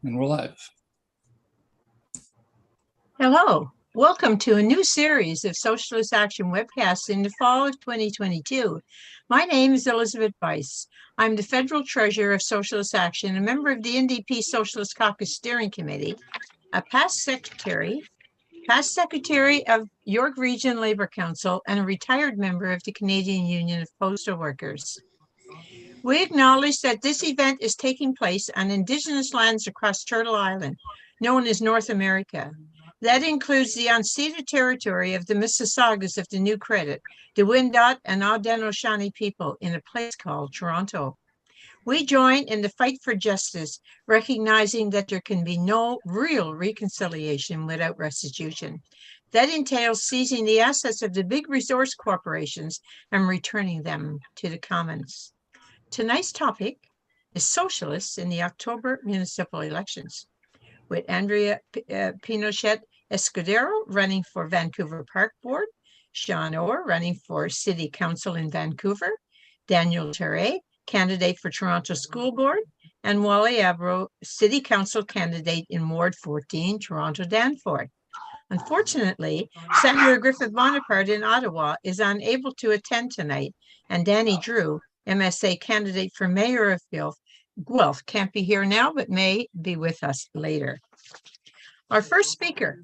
And we're live. Hello, welcome to a new series of Socialist Action webcasts in the fall of 2022. My name is Elizabeth Weiss. I'm the Federal Treasurer of Socialist Action, a member of the NDP Socialist Caucus Steering Committee, a past Secretary of York Region Labour Council, and a retired member of the Canadian Union of Postal Workers. We acknowledge that this event is taking place on Indigenous lands across Turtle Island, known as North America. That includes the unceded territory of the Mississaugas of the New Credit, the Wendat and Haudenosaunee people in a place called Toronto. We join in the fight for justice, recognizing that there can be no real reconciliation without restitution. That entails seizing the assets of the big resource corporations and returning them to the commons. Tonight's topic is Socialists in the October municipal elections, with Andrea Pinochet-Escudero running for Vancouver Park Board, Sean Orr running for City Council in Vancouver, Daniel Tarade, candidate for Toronto School Board, and Wally Abro, City Council candidate in Ward 14, Toronto Danforth. Unfortunately, Senator Griffith Bonaparte in Ottawa is unable to attend tonight, and Danny Drew, MSA candidate for mayor of Guelph, can't be here now, but may be with us later. Our first speaker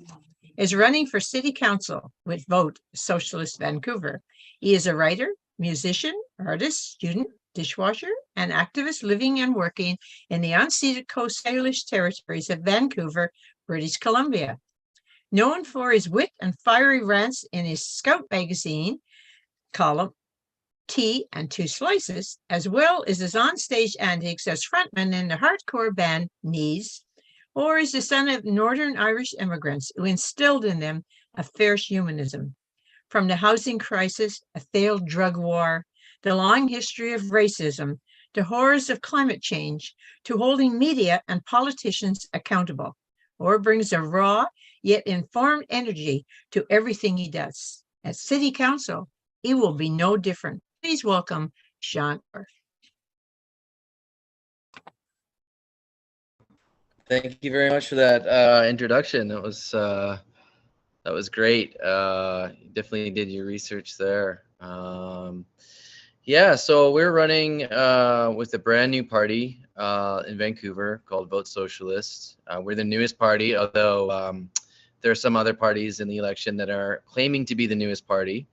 is running for City Council with Vote Socialist Vancouver. He is a writer, musician, artist, student, dishwasher, and activist living and working in the unceded Coast Salish territories of Vancouver, British Columbia. Known for his wit and fiery rants in his Scout magazine column, Tea and Two Slices, as well as his onstage antics as frontman in the hardcore band Knees, or is the son of Northern Irish immigrants who instilled in them a fierce humanism. From the housing crisis, a failed drug war, the long history of racism, the horrors of climate change, to holding media and politicians accountable, or brings a raw yet informed energy to everything he does. At City Council, he will be no different. Please welcome Sean Orr. Thank you very much for that introduction. That was great. You definitely did your research there. Yeah, so we're running with a brand new party in Vancouver called Vote Socialists. We're the newest party, although there are some other parties in the election that are claiming to be the newest party.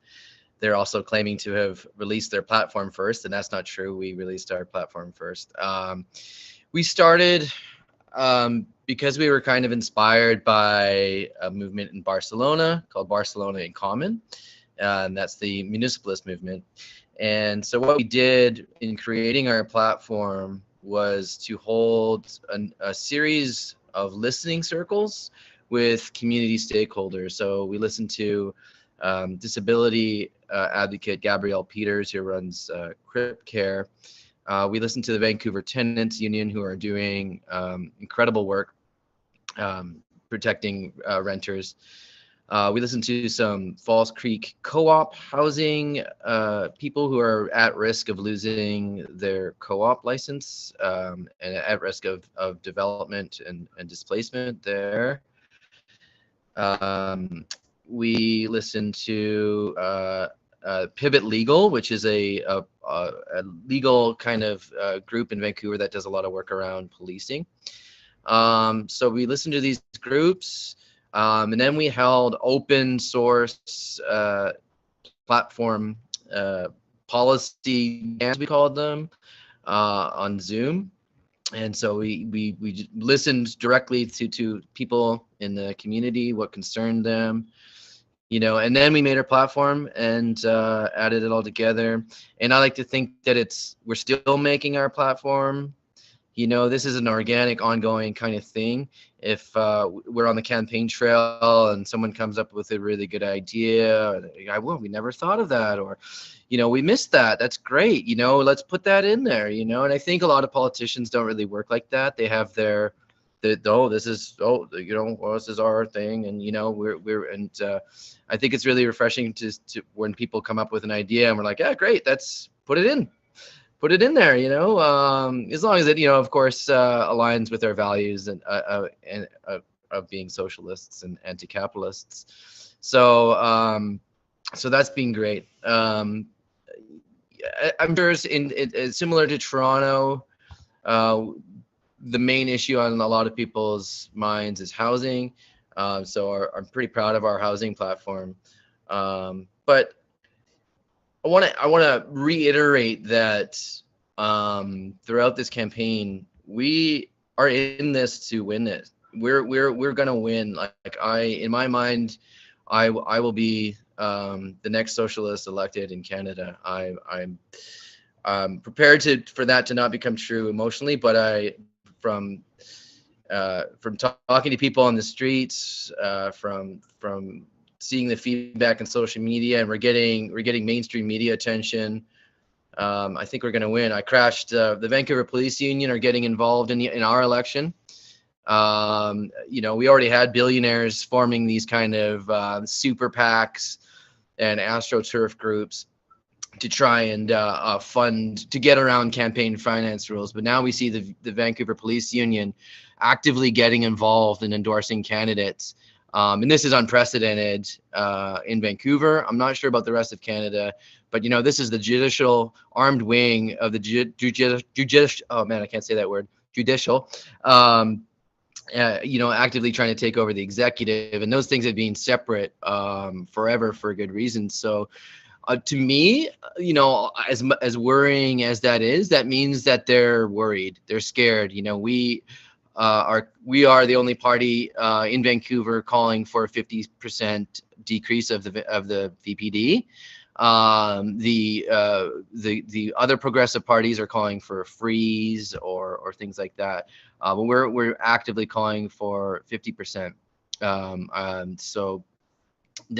They're also claiming to have released their platform first, and that's not true. We released our platform first. We started because we were kind of inspired by a movement in Barcelona called Barcelona in Common, and that's the municipalist movement. And so what we did in creating our platform was to hold a series of listening circles with community stakeholders. So we listened to disability advocate Gabrielle Peters, who runs Crip Care. We listened to the Vancouver Tenants Union, who are doing incredible work protecting renters. We listened to some Falls Creek co-op housing people who are at risk of losing their co-op license and at risk of development and displacement there. We listened to Pivot Legal, which is a legal kind of group in Vancouver that does a lot of work around policing. So we listened to these groups, and then we held open source platform policy, as we called them, on Zoom. And so we listened directly to people in the community, what concerned them, and then we made our platform and added it all together. And I like to think that we're still making our platform. This is an organic, ongoing kind of thing. If we're on the campaign trail and someone comes up with a really good idea, well, we never thought of that, or, we missed that. That's great. Let's put that in there, and I think a lot of politicians don't really work like that. They have this is our thing. And, I think it's really refreshing to when people come up with an idea and we're like, yeah, great. Let's put it in. put it in there, as long as it, of course, aligns with our values and of being socialists and anti-capitalists. So that's been great. I'm sure it's similar to Toronto. The main issue on a lot of people's minds is housing. So I'm pretty proud of our housing platform. But I want to reiterate that throughout this campaign, we are in this to win it. We're gonna win. In my mind, I will be the next socialist elected in Canada. I'm prepared for that to not become true emotionally, but from talking to people on the streets, from seeing the feedback in social media, and we're getting mainstream media attention. I think we're going to win. I crashed. The Vancouver Police Union are getting involved in our election. We already had billionaires forming these kind of super PACs and AstroTurf groups to try and fund, to get around campaign finance rules. But now we see the Vancouver Police Union actively getting involved in endorsing candidates. And this is unprecedented in Vancouver. I'm not sure about the rest of Canada, but this is the judicial armed wing of the judicial. Oh man, I can't say that word. Judicial. Actively trying to take over the executive, and those things have been separate forever for good reason. So, to me, as worrying as that is, that means that they're worried, they're scared. We are the only party in Vancouver calling for a 50% decrease of the VPD. The other progressive parties are calling for a freeze or things like that. But we're actively calling for 50%. So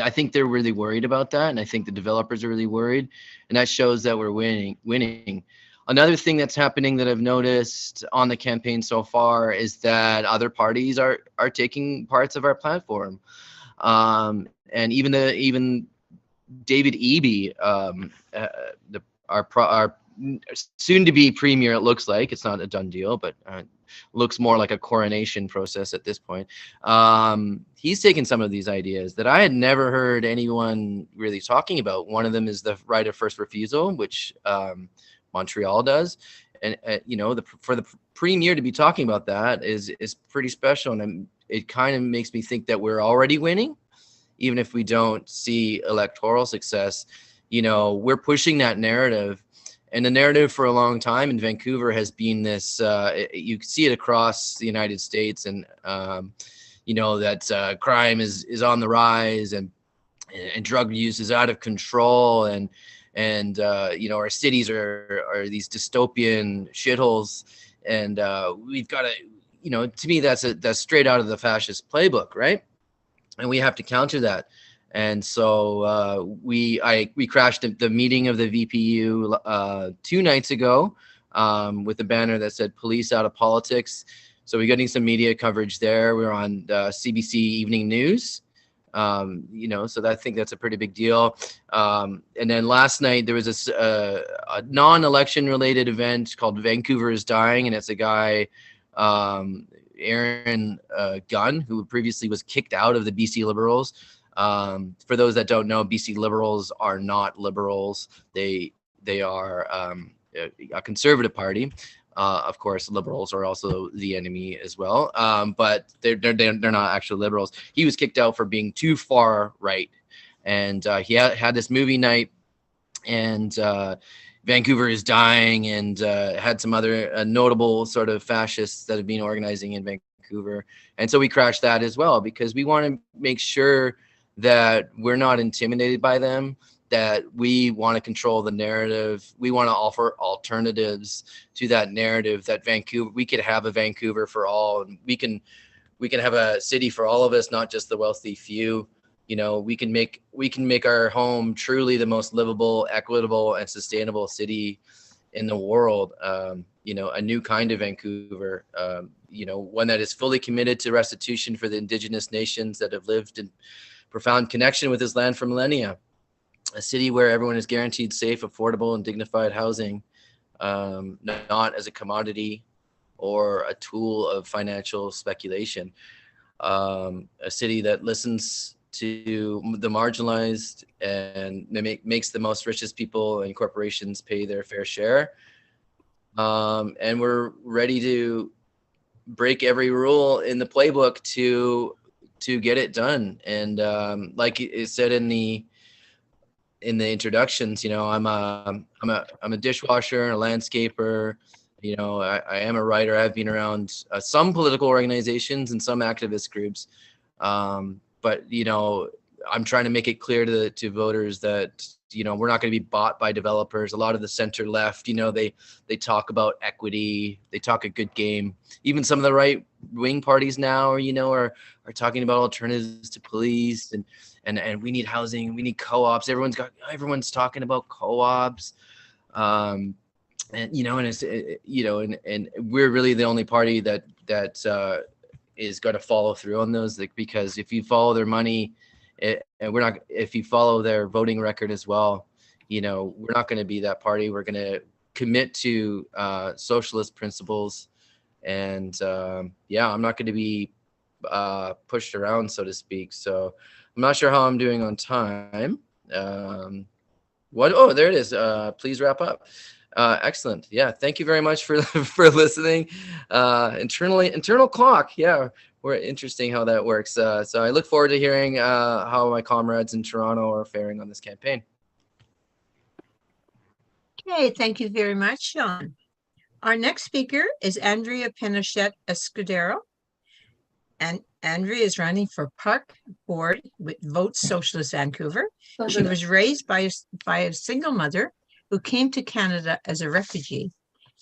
I think they're really worried about that, and I think the developers are really worried, and that shows that we're winning. Another thing that's happening that I've noticed on the campaign so far is that other parties are taking parts of our platform, and even David Eby, our soon-to-be premier, it looks like it's not a done deal, but looks more like a coronation process at this point. He's taken some of these ideas that I had never heard anyone really talking about. One of them is the right of first refusal, which Montreal does, and for the premier to be talking about that is pretty special, and it kind of makes me think that we're already winning, even if we don't see electoral success. We're pushing that narrative. And the narrative for a long time in Vancouver has been this, you can see it across the United States, and, that crime is on the rise, and drug use is out of control. And our cities are these dystopian shitholes. And we've got to, to me, that's straight out of the fascist playbook, right? And we have to counter that. And so we crashed the meeting of the VPU 2 nights ago with a banner that said "Police out of politics." So we're getting some media coverage there. We're on CBC Evening News, so I think that's a pretty big deal. And then last night there was a non-election related event called "Vancouver is Dying," and it's a guy, Aaron Gunn, who previously was kicked out of the BC Liberals. For those that don't know, BC Liberals are not liberals. They are a conservative party. Of course, Liberals are also the enemy as well. But they're not actually Liberals. He was kicked out for being too far right, and he had this movie night, and Vancouver is Dying, and had some other notable sort of fascists that have been organizing in Vancouver. And so we crashed that as well, because we want to make sure that we're not intimidated by them, that we want to control the narrative. We want to offer alternatives to that narrative, that we could have a Vancouver for all, and we can have a city for all of us, not just the wealthy few. We can make our home truly the most livable, equitable, and sustainable city in the world. A new kind of Vancouver, one that is fully committed to restitution for the Indigenous nations that have lived in profound connection with this land for millennia. A city where everyone is guaranteed safe, affordable, and dignified housing. not as a commodity or a tool of financial speculation. A city that listens to the marginalized and makes the most richest people and corporations pay their fair share. And we're ready to break every rule in the playbook to get it done. And like it said in the introductions, I'm a dishwasher and a landscaper. I am a writer. I've been around some political organizations and some activist groups, but I'm trying to make it clear to voters that we're not going to be bought by developers. A lot of the center left, they talk about equity, they talk a good game. Even some of the right wing parties now, are talking about alternatives to police and we need housing, we need co-ops. Everyone's talking about co-ops. And it's and we're really the only party that is going to follow through on those, because if you follow their money, and if you follow their voting record as well, we're not going to be that party. We're going to commit to socialist principles, and I'm not going to be pushed around, so to speak. So I'm not sure how I'm doing on time. Oh, there it is. Please wrap up. Excellent. Yeah, thank you very much for listening. Internal clock. Yeah, we're interesting how that works. So I look forward to hearing how my comrades in Toronto are faring on this campaign. Okay, thank you very much, Sean. Our next speaker is Andrea Pinochet-Escudero. And Andrea is running for Park Board with Vote Socialist Vancouver. She was raised by a single mother who came to Canada as a refugee.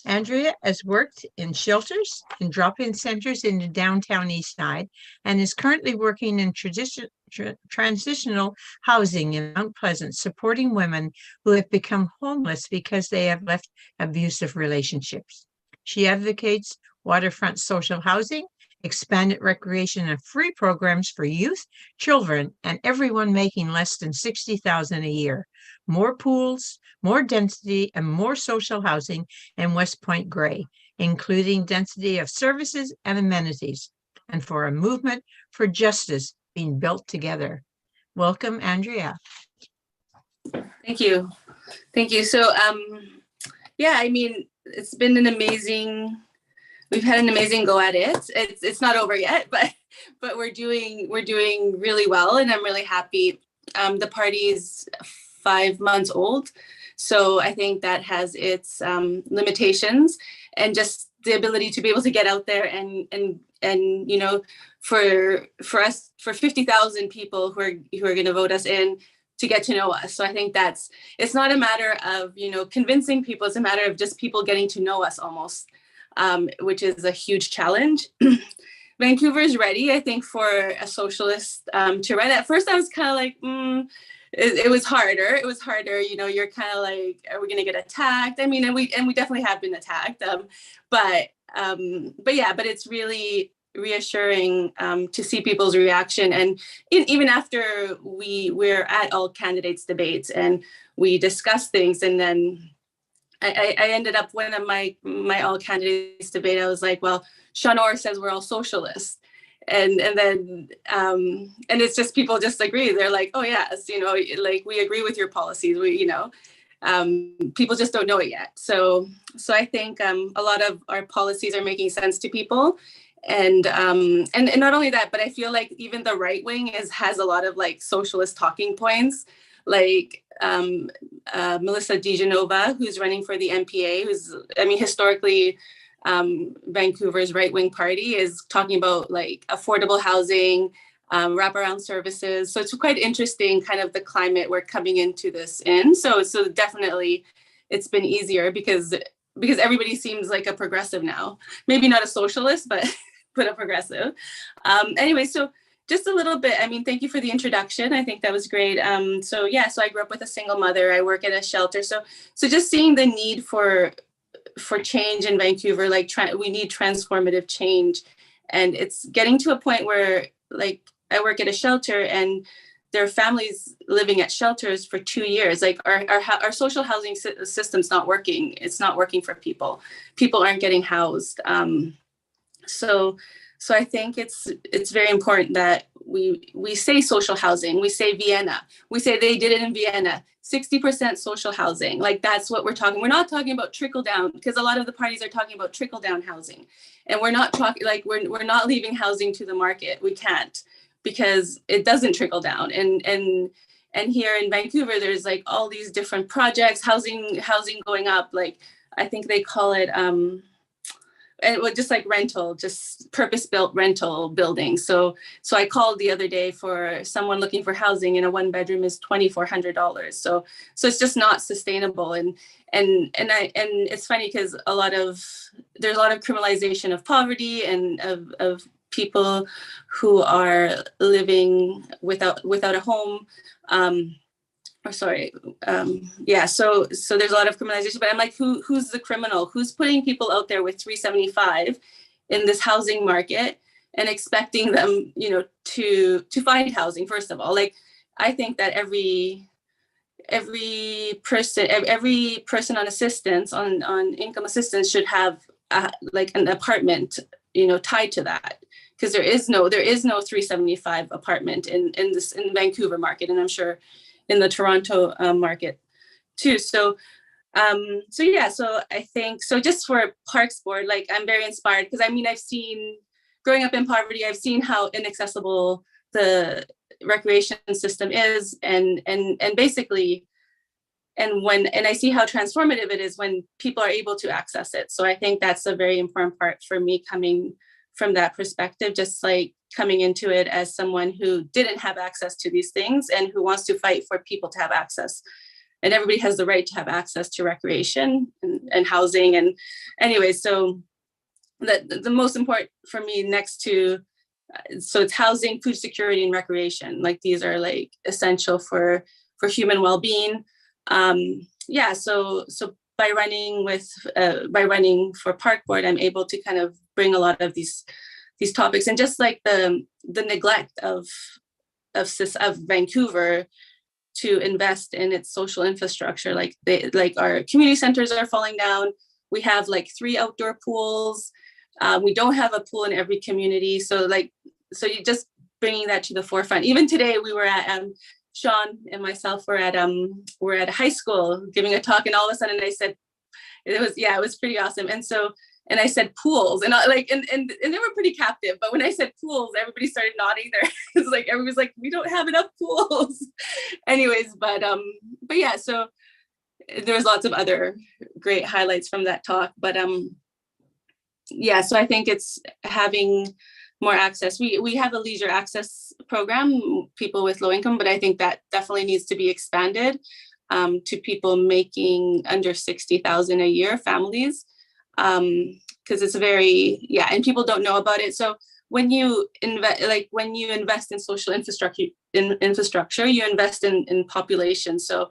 Andrea has worked in shelters and drop-in centers in the downtown East Side and is currently working in transitional housing in Mount Pleasant, supporting women who have become homeless because they have left abusive relationships. She advocates waterfront social housing, expanded recreation and free programs for youth, children, and everyone making less than $60,000 a year. More pools, more density, and more social housing in West Point Grey, including density of services and amenities, and for a movement for justice being built together. Welcome, Andrea. Thank you. So, it's been an amazing. We've had an amazing go at it. It's not over yet, but we're doing really well, and I'm really happy. The party's 5 months old, so I think that has its limitations, and just the ability to be able to get out there and for us, for 50,000 people who are going to vote us in, to get to know us. So I think it's not a matter of convincing people; it's a matter of just people getting to know us almost. Which is a huge challenge. Vancouver is ready, I think, for a socialist to run. At first, I was kind of like, it was harder. You're kind of like, are we going to get attacked? I mean, and we definitely have been attacked. But it's really reassuring to see people's reaction. And even after we're at all candidates debates and we discuss things, and then I ended up, when my all candidates debate, I was like, well, Sean Orr says we're all socialists. And then it's just, people just agree. They're like, oh yes, like, we agree with your policies. People just don't know it yet. So I think a lot of our policies are making sense to people. And not only that, but I feel like even the right wing has a lot of like socialist talking points, like Melissa DeGenova, who's running for the MPA, historically, Vancouver's right-wing party, is talking about like affordable housing, wraparound services. So it's quite interesting, kind of the climate we're coming into this in. So definitely it's been easier because everybody seems like a progressive now. Maybe not a socialist, but a progressive. Anyway, so just a little bit. Thank you for the introduction. I think that was great. So I grew up with a single mother. I work at a shelter. So just seeing the need for change in Vancouver, like we need transformative change. And it's getting to a point where, like, I work at a shelter, and there are families living at shelters for 2 years. Like our social housing system's not working. It's not working for people. People aren't getting housed. So I think it's very important that we say social housing. We say Vienna. We say they did it in Vienna. 60% social housing. Like that's what we're talking. We're not talking about trickle down, because a lot of the parties are talking about trickle down housing, and we're not talking like we're not leaving housing to the market. We can't, because it doesn't trickle down. And here in Vancouver, there's like all these different projects, housing going up. Like I think they call it and it was just like rental, just purpose-built rental buildings. So I called the other day for someone looking for housing, and a 1-bedroom is $2,400. So it's just not sustainable. And it's funny because there's a lot of criminalization of poverty and of people who are living without a home. So there's a lot of criminalization, but I'm like, who's the criminal? Who's putting people out there with $375 in this housing market and expecting them, to find housing? First of all, like, I think that every person on assistance, on income assistance, should have like an apartment, tied to that, because there is no $375 apartment in Vancouver market, and I'm sure in the Toronto market too. So I think, so just for Parks Board, like, I'm very inspired, because I've seen, growing up in poverty, I've seen how inaccessible the recreation system is, and basically, and I see how transformative it is when people are able to access it. So I think that's a very important part for me, coming from that perspective, just like coming into it as someone who didn't have access to these things and who wants to fight for people to have access. And everybody has the right to have access to recreation and housing. And anyway, so the most important for me, next to, so it's housing, food security, and recreation. Like, these are like essential for human well-being. So by running for Park Board, I'm able to kind of bring a lot of these topics, and just like the neglect of Vancouver to invest in its social infrastructure. Like our community centers are falling down. We have like 3 outdoor pools. We don't have a pool in every community. So you just bringing that to the forefront. Even today, we were at Sean and myself were at a high school giving a talk, and all of a sudden I said, it was pretty awesome. And I said pools, and and they were pretty captive. But when I said pools, everybody started nodding their heads. Like, everybody's like, we don't have enough pools. Anyways, but yeah, so there was lots of other great highlights from that talk. But so I think it's having more access. We have a leisure access program, people with low income, but I think that definitely needs to be expanded to people making under $60,000 a year, families. Because it's and people don't know about it. So when you invest in social infrastructure, you invest in population. So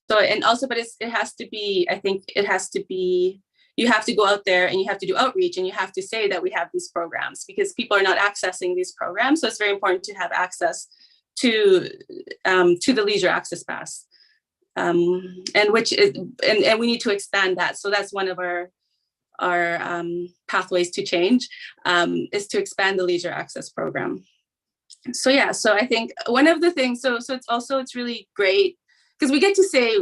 and also, but it has to be, I think it has to be, you have to go out there and you have to do outreach, and you have to say that we have these programs, because people are not accessing these programs. So it's very important to have access to the leisure access pass, and we need to expand that. So that's one of our pathways to change, is to expand the leisure access program. So I think one of the things, so it's really great because we get to say,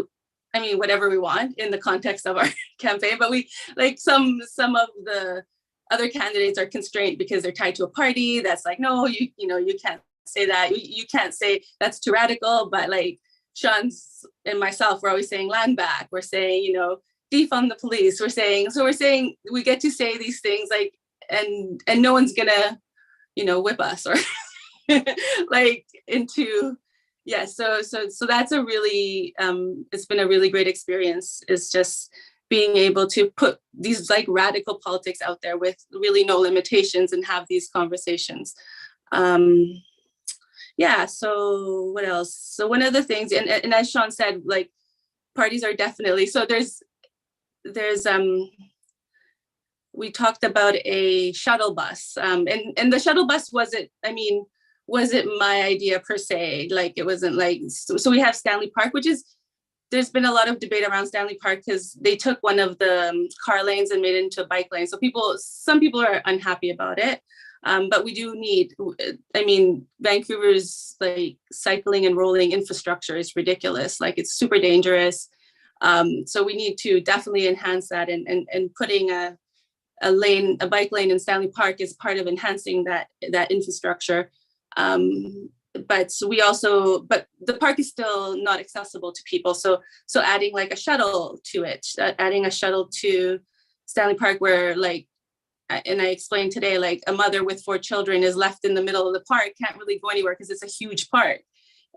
whatever we want in the context of our campaign, but we, like, some of the other candidates are constrained because they're tied to a party that's like, no, you can't say that, you can't say that's too radical. But like Sean's and myself, we're always saying land back, we're saying, defund the police, we're saying we get to say these things, like, and no one's gonna whip us or like into so that's a really it's been a really great experience, is just being able to put these like radical politics out there with really no limitations and have these conversations. So what else? So one of the things, and as Sean said, like, parties are definitely, so there's we talked about a shuttle bus, and the shuttle bus wasn't, wasn't my idea per se. Like it wasn't like, so we have Stanley Park, which is, there's been a lot of debate around Stanley Park because they took one of the car lanes and made it into a bike lane. So some people are unhappy about it. But we do need, I mean, Vancouver's like cycling and rolling infrastructure is ridiculous. Like it's super dangerous. So we need to definitely enhance that, and putting a bike lane in Stanley Park is part of enhancing that infrastructure. But the park is still not accessible to people. So adding like a shuttle to it, adding a shuttle to Stanley Park where like, and I explained today, like a mother with 4 children is left in the middle of the park, can't really go anywhere because it's a huge park.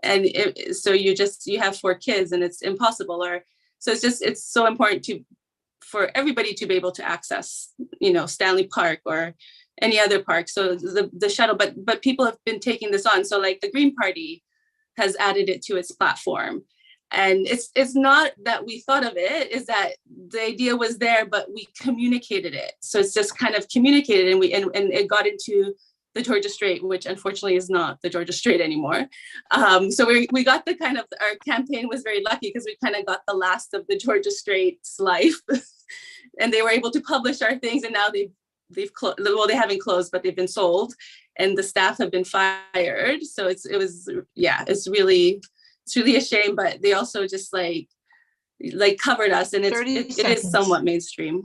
And so you have 4 kids and it's impossible. So it's so important for everybody to be able to access, Stanley Park or any other park. So the shuttle, but people have been taking this on. So like the Green Party has added it to its platform. And it's not that we thought of it, is that the idea was there, but we communicated it. So it's just kind of communicated, and it got into the Georgia Strait, which unfortunately is not the Georgia Strait anymore. So we got our campaign was very lucky because we kind of got the last of the Georgia Strait's life, and they were able to publish our things. And now they haven't closed, but they've been sold, and the staff have been fired. So it's really a shame, but they also just like covered us, and it is somewhat mainstream.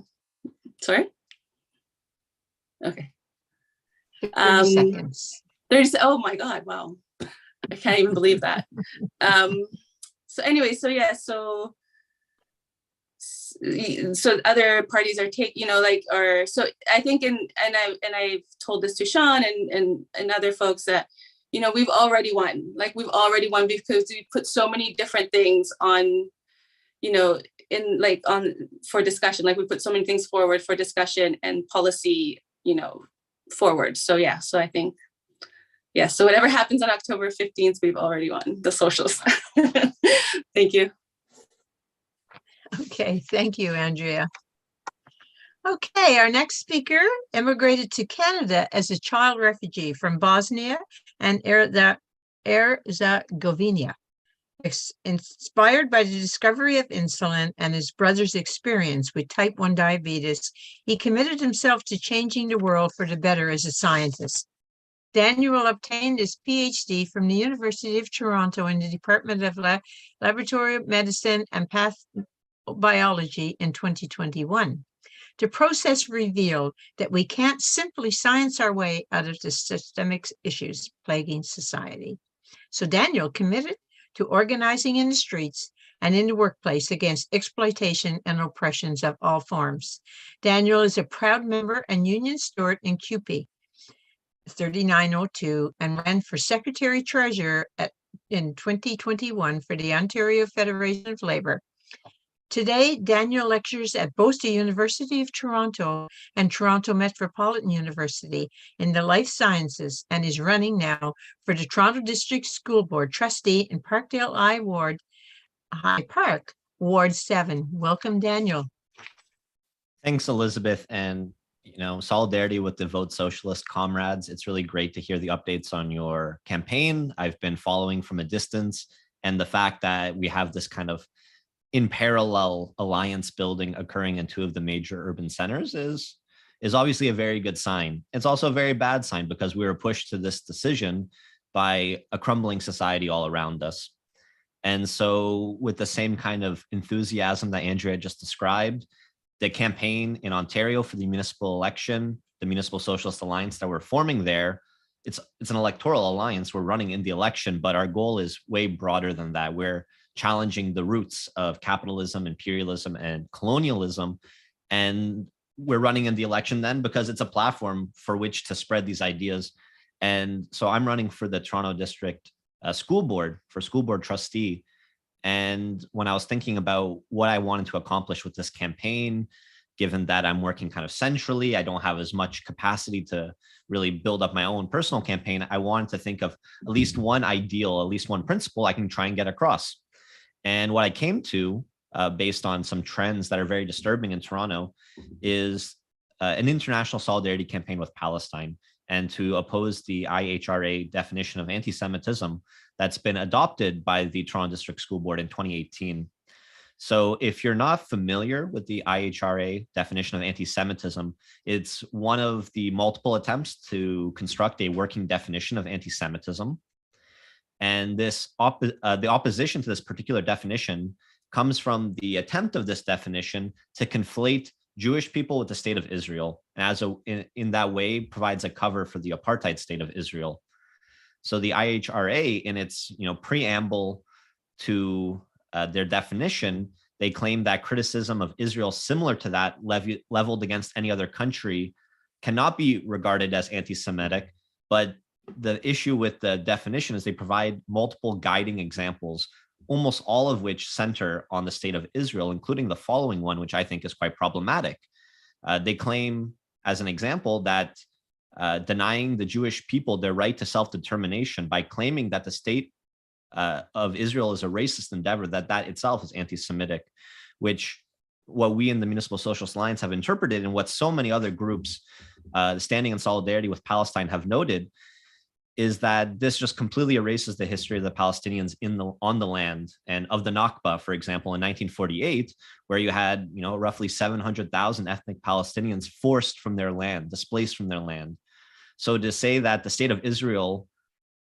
Sorry. Okay. 30 seconds. Oh my God, wow. I can't even believe that. So anyway, so other parties are taking, so I think, and I've told this to Sean and other folks that, we've already won because we put so many different things on, for discussion. Like we put so many things forward for discussion and policy, forward. So I think, so whatever happens on October 15th, we've already won, the Socialists. Thank you. Okay, thank you, Andrea. Okay, our next speaker immigrated to Canada as a child refugee from Bosnia and Herzegovina. Inspired by the discovery of insulin and his brother's experience with type 1 diabetes, he committed himself to changing the world for the better as a scientist. Daniel obtained his PhD from the University of Toronto in the Department of Laboratory Medicine and Biology in 2021. The process revealed that we can't simply science our way out of the systemic issues plaguing society. So Daniel committed to organizing in the streets and in the workplace against exploitation and oppressions of all forms. Daniel is a proud member and union steward in CUPE 3902 and ran for Secretary Treasurer in 2021 for the Ontario Federation of Labor. Today, Daniel lectures at both the University of Toronto and Toronto Metropolitan University in the life sciences and is running now for the Toronto District School Board trustee in Parkdale High Park, Ward 7. Welcome, Daniel. Thanks, Elizabeth, and solidarity with the Vote Socialist comrades. It's really great to hear the updates on your campaign. I've been following from a distance, and the fact that we have this kind of in parallel alliance building occurring in 2 of the major urban centers is obviously a very good sign. It's also a very bad sign because we were pushed to this decision by a crumbling society all around us. And so with the same kind of enthusiasm that Andrea just described, the campaign in Ontario for the municipal election, the Municipal Socialist Alliance that we're forming there, it's an electoral alliance. We're running in the election, but our goal is way broader than that. We're challenging the roots of capitalism, imperialism, and colonialism. And we're running in the election then because it's a platform for which to spread these ideas. And so I'm running for the Toronto District School Board, for school board trustee. And when I was thinking about what I wanted to accomplish with this campaign, given that I'm working kind of centrally, I don't have as much capacity to really build up my own personal campaign, I wanted to think of at least one ideal, at least one principle I can try and get across. And what I came to, based on some trends that are very disturbing in Toronto, is an international solidarity campaign with Palestine. and to oppose the IHRA definition of anti-Semitism that's been adopted by the Toronto District School Board in 2018. So if you're not familiar with the IHRA definition of anti-Semitism, it's one of the multiple attempts to construct a working definition of anti-Semitism. And this the opposition to this particular definition comes from the attempt of this definition to conflate Jewish people with the state of Israel, and in that way provides a cover for the apartheid state of Israel. So the IHRA, in its preamble to their definition, they claim that criticism of Israel similar to that leveled against any other country cannot be regarded as anti-Semitic. But the issue with the definition is they provide multiple guiding examples, almost all of which center on the state of Israel, including the following one, which I think is quite problematic. They claim, as an example, that denying the Jewish people their right to self-determination by claiming that the state of Israel is a racist endeavor, that itself is anti-Semitic, which what we in the Municipal Socialist Alliance have interpreted, and what so many other groups standing in solidarity with Palestine have noted, is that this just completely erases the history of the Palestinians on the land, and of the Nakba, for example, in 1948, where you had roughly 700,000 ethnic Palestinians forced from their land, displaced from their land. So to say that the state of Israel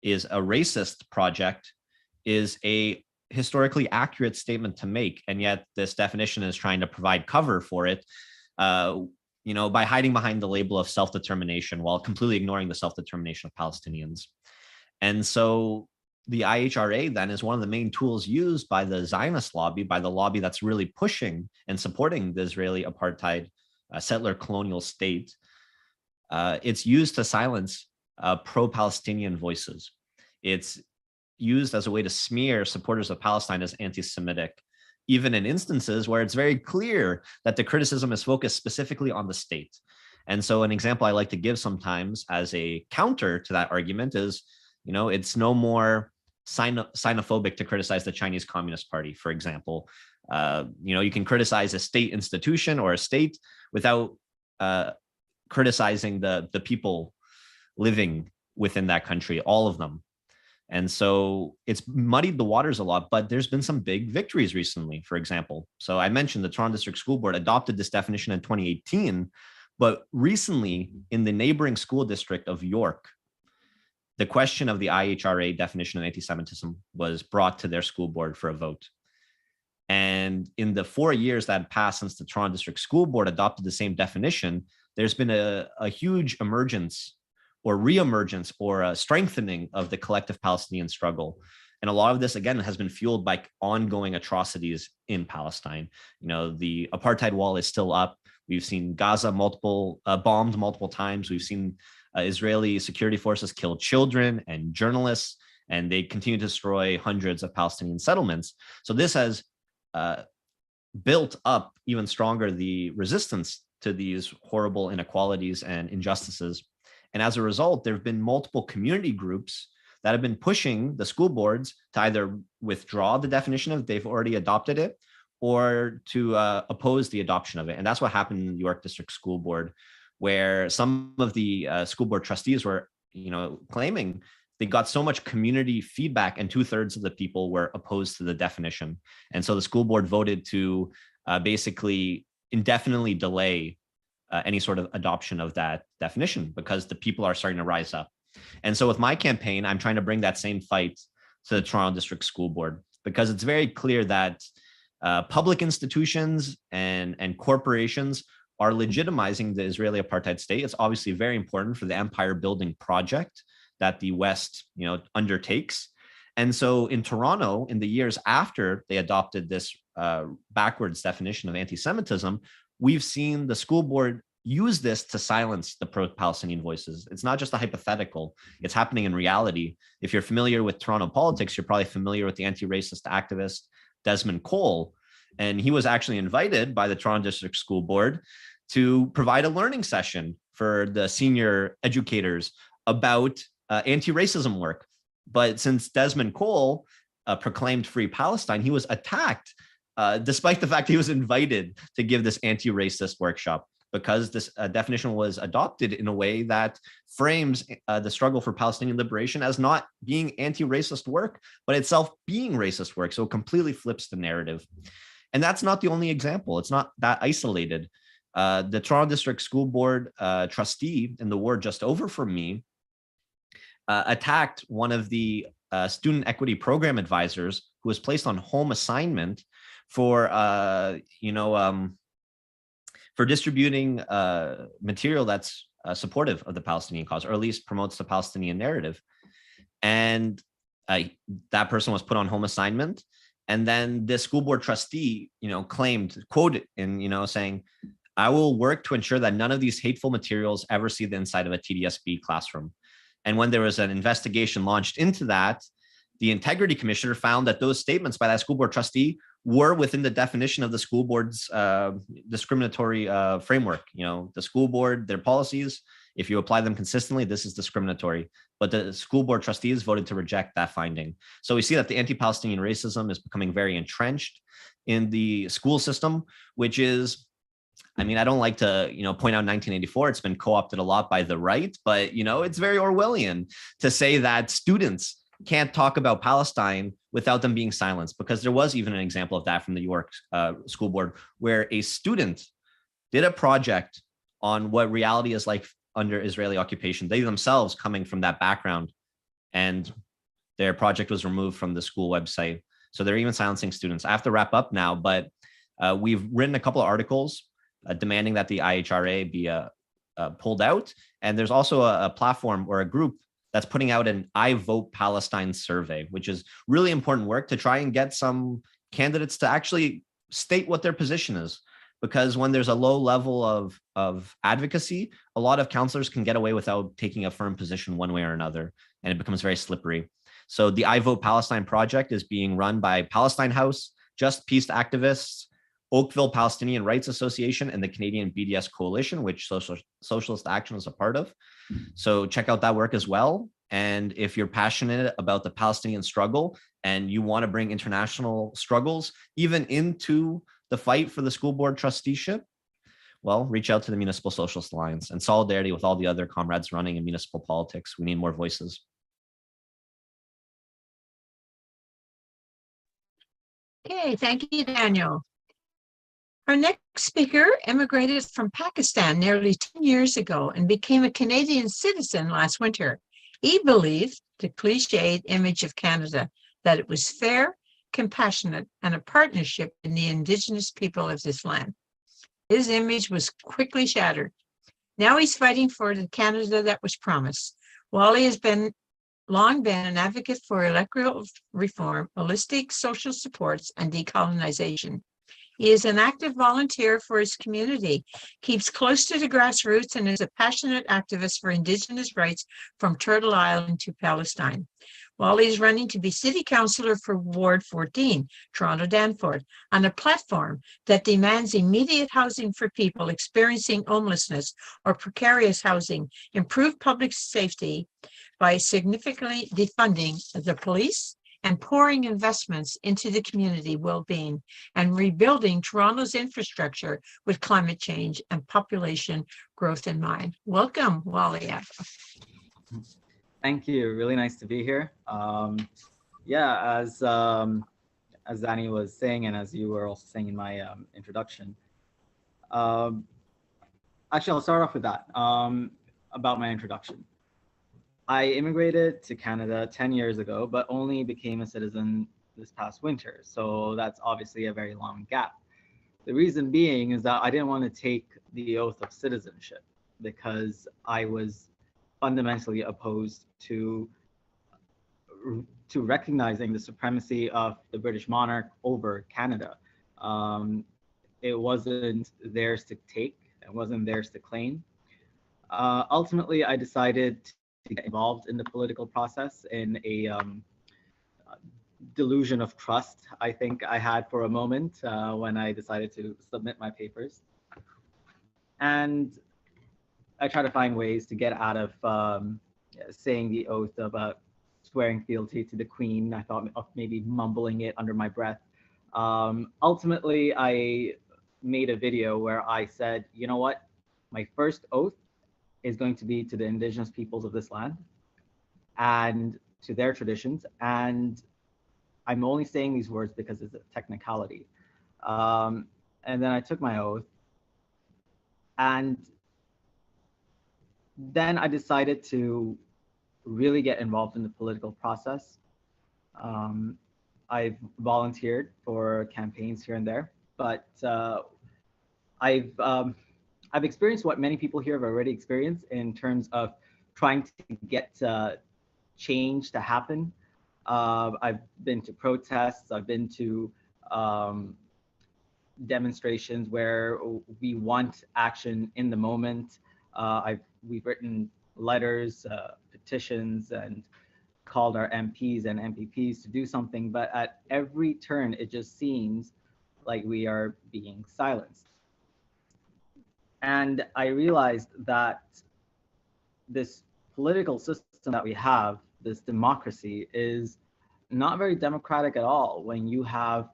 is a racist project is a historically accurate statement to make, and yet this definition is trying to provide cover for it, by hiding behind the label of self-determination while completely ignoring the self-determination of Palestinians. And so the IHRA then is one of the main tools used by the Zionist lobby, by the lobby that's really pushing and supporting the Israeli apartheid settler colonial state. It's used to silence pro-Palestinian voices. It's used as a way to smear supporters of Palestine as anti-Semitic, even in instances where it's very clear that the criticism is focused specifically on the state. And so an example I like to give sometimes as a counter to that argument is, it's no more xenophobic to criticize the Chinese Communist Party, for example. You can criticize a state institution or a state without criticizing the people living within that country, all of them. And so it's muddied the waters a lot, but there's been some big victories recently, for example. So I mentioned the Toronto District School Board adopted this definition in 2018, but recently in the neighboring school district of York, the question of the IHRA definition of anti-Semitism was brought to their school board for a vote. And in the 4 years that passed since the Toronto District School Board adopted the same definition, there's been a huge emergence or reemergence or a strengthening of the collective Palestinian struggle. And a lot of this, again, has been fueled by ongoing atrocities in Palestine. The apartheid wall is still up. We've seen Gaza bombed multiple times. We've seen Israeli security forces kill children and journalists, and they continue to destroy hundreds of Palestinian settlements. So this has built up even stronger the resistance to these horrible inequalities and injustices. And as a result, there have been multiple community groups that have been pushing the school boards to either withdraw the definition if they've already adopted it, or to oppose the adoption of it. And that's what happened in the York District School Board, where some of the school board trustees were, claiming they got so much community feedback and 2/3 of the people were opposed to the definition. And so the school board voted to basically indefinitely delay any sort of adoption of that definition because the people are starting to rise up. And so with my campaign, I'm trying to bring that same fight to the Toronto District School Board, because it's very clear that public institutions and corporations are legitimizing the Israeli apartheid state. It's obviously very important for the empire building project that the West, undertakes. And so in Toronto, in the years after they adopted this backwards definition of anti-Semitism, we've seen the school board use this to silence the pro-Palestinian voices. It's not just a hypothetical, it's happening in reality. If you're familiar with Toronto politics, you're probably familiar with the anti-racist activist Desmond Cole. And he was actually invited by the Toronto District School Board to provide a learning session for the senior educators about anti-racism work. But since Desmond Cole proclaimed Free Palestine, he was attacked despite the fact he was invited to give this anti-racist workshop, because this definition was adopted in a way that frames the struggle for Palestinian liberation as not being anti-racist work, but itself being racist work. So it completely flips the narrative. And that's not the only example. It's not that isolated. The Toronto District School Board trustee in the ward just over from me attacked one of the student equity program advisors who was placed on home assignment for, for distributing material that's supportive of the Palestinian cause, or at least promotes the Palestinian narrative. And that person was put on home assignment. And then the school board trustee, claimed, quoted in, saying, "I will work to ensure that none of these hateful materials ever see the inside of a TDSB classroom." And when there was an investigation launched into that, the integrity commissioner found that those statements by that school board trustee were within the definition of the school board's discriminatory framework. The school board, their policies, if you apply them consistently, this is discriminatory. But the school board trustees voted to reject that finding. So we see that the anti-Palestinian racism is becoming very entrenched in the school system, which is, I don't like to, point out 1984, it's been co-opted a lot by the right, but, it's very Orwellian to say that students can't talk about Palestine without them being silenced, because there was even an example of that from the York School Board, where a student did a project on what reality is like under Israeli occupation, they themselves coming from that background, and their project was removed from the school website. So they're even silencing students. I have to wrap up now, but we've written a couple of articles demanding that the IHRA be pulled out. And there's also a platform or a group that's putting out an I Vote Palestine survey, which is really important work to try and get some candidates to actually state what their position is. Because when there's a low level of advocacy, a lot of counselors can get away without taking a firm position one way or another, and it becomes very slippery. So the I Vote Palestine project is being run by Palestine House, Just Peace activists, Oakville Palestinian Rights Association, and the Canadian BDS Coalition, which Socialist Action is a part of. So check out that work as well. And if you're passionate about the Palestinian struggle and you want to bring international struggles even into the fight for the school board trusteeship, well, reach out to the Municipal Socialist Alliance, and solidarity with all the other comrades running in municipal politics. We need more voices. Okay, thank you, Daniel. Our next speaker immigrated from Pakistan nearly 10 years ago and became a Canadian citizen last winter. He believed the cliched image of Canada, that it was fair, compassionate, and a partnership in the Indigenous people of this land. His image was quickly shattered. Now he's fighting for the Canada that was promised. Wally has long been an advocate for electoral reform, holistic social supports, and decolonization. He is an active volunteer for his community, keeps close to the grassroots, and is a passionate activist for Indigenous rights from Turtle Island to Palestine. Wally is running to be City Councillor for Ward 14, Toronto Danforth, on a platform that demands immediate housing for people experiencing homelessness or precarious housing, improve public safety by significantly defunding the police and pouring investments into the community well-being, and rebuilding Toronto's infrastructure with climate change and population growth in mind. Welcome, Wally. Thank you. Really nice to be here. Yeah, as Danny was saying, and as you were also saying in my introduction, actually, I'll start off with that, about my introduction. I immigrated to Canada 10 years ago, but only became a citizen this past winter. So that's obviously a very long gap. The reason being is that I didn't want to take the oath of citizenship because I was fundamentally opposed to recognizing the supremacy of the British monarch over Canada. It wasn't theirs to take, it wasn't theirs to claim. Ultimately, I decided to get involved in the political process in a delusion of trust, I think I had for a moment when I decided to submit my papers. And I try to find ways to get out of saying the oath about swearing fealty to the Queen. I thought of maybe mumbling it under my breath. Ultimately, I made a video where I said, you know what? my first oath is going to be to the indigenous peoples of this land and to their traditions. And I'm only saying these words because it's a technicality. And then I took my oath, and then I decided to really get involved in the political process. I've volunteered for campaigns here and there, but I've experienced what many people here have already experienced in terms of trying to get change to happen. I've been to protests. I've been to demonstrations where we want action in the moment. We've written letters, petitions, and called our MPs and MPPs to do something, but at every turn, it just seems like we are being silenced. And I realized that this political system that we have, this democracy, is not very democratic at all when you have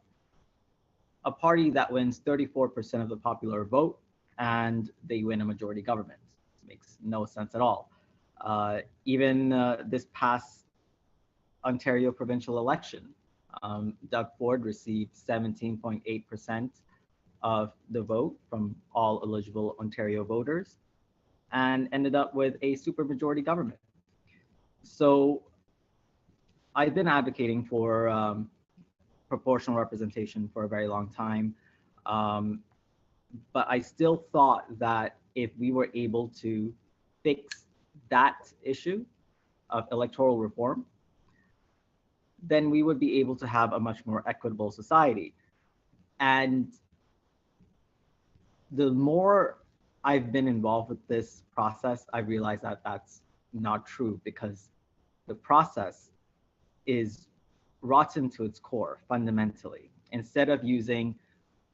a party that wins 34% of the popular vote and they win a majority government. It makes no sense at all. Even this past Ontario provincial election, Doug Ford received 17.8% of the vote from all eligible Ontario voters and ended up with a supermajority government. So I've been advocating for proportional representation for a very long time. But I still thought that if we were able to fix that issue of electoral reform, then we would be able to have a much more equitable society. And the more I've been involved with this process, I realized that that's not true, because the process is rotten to its core fundamentally. Instead of using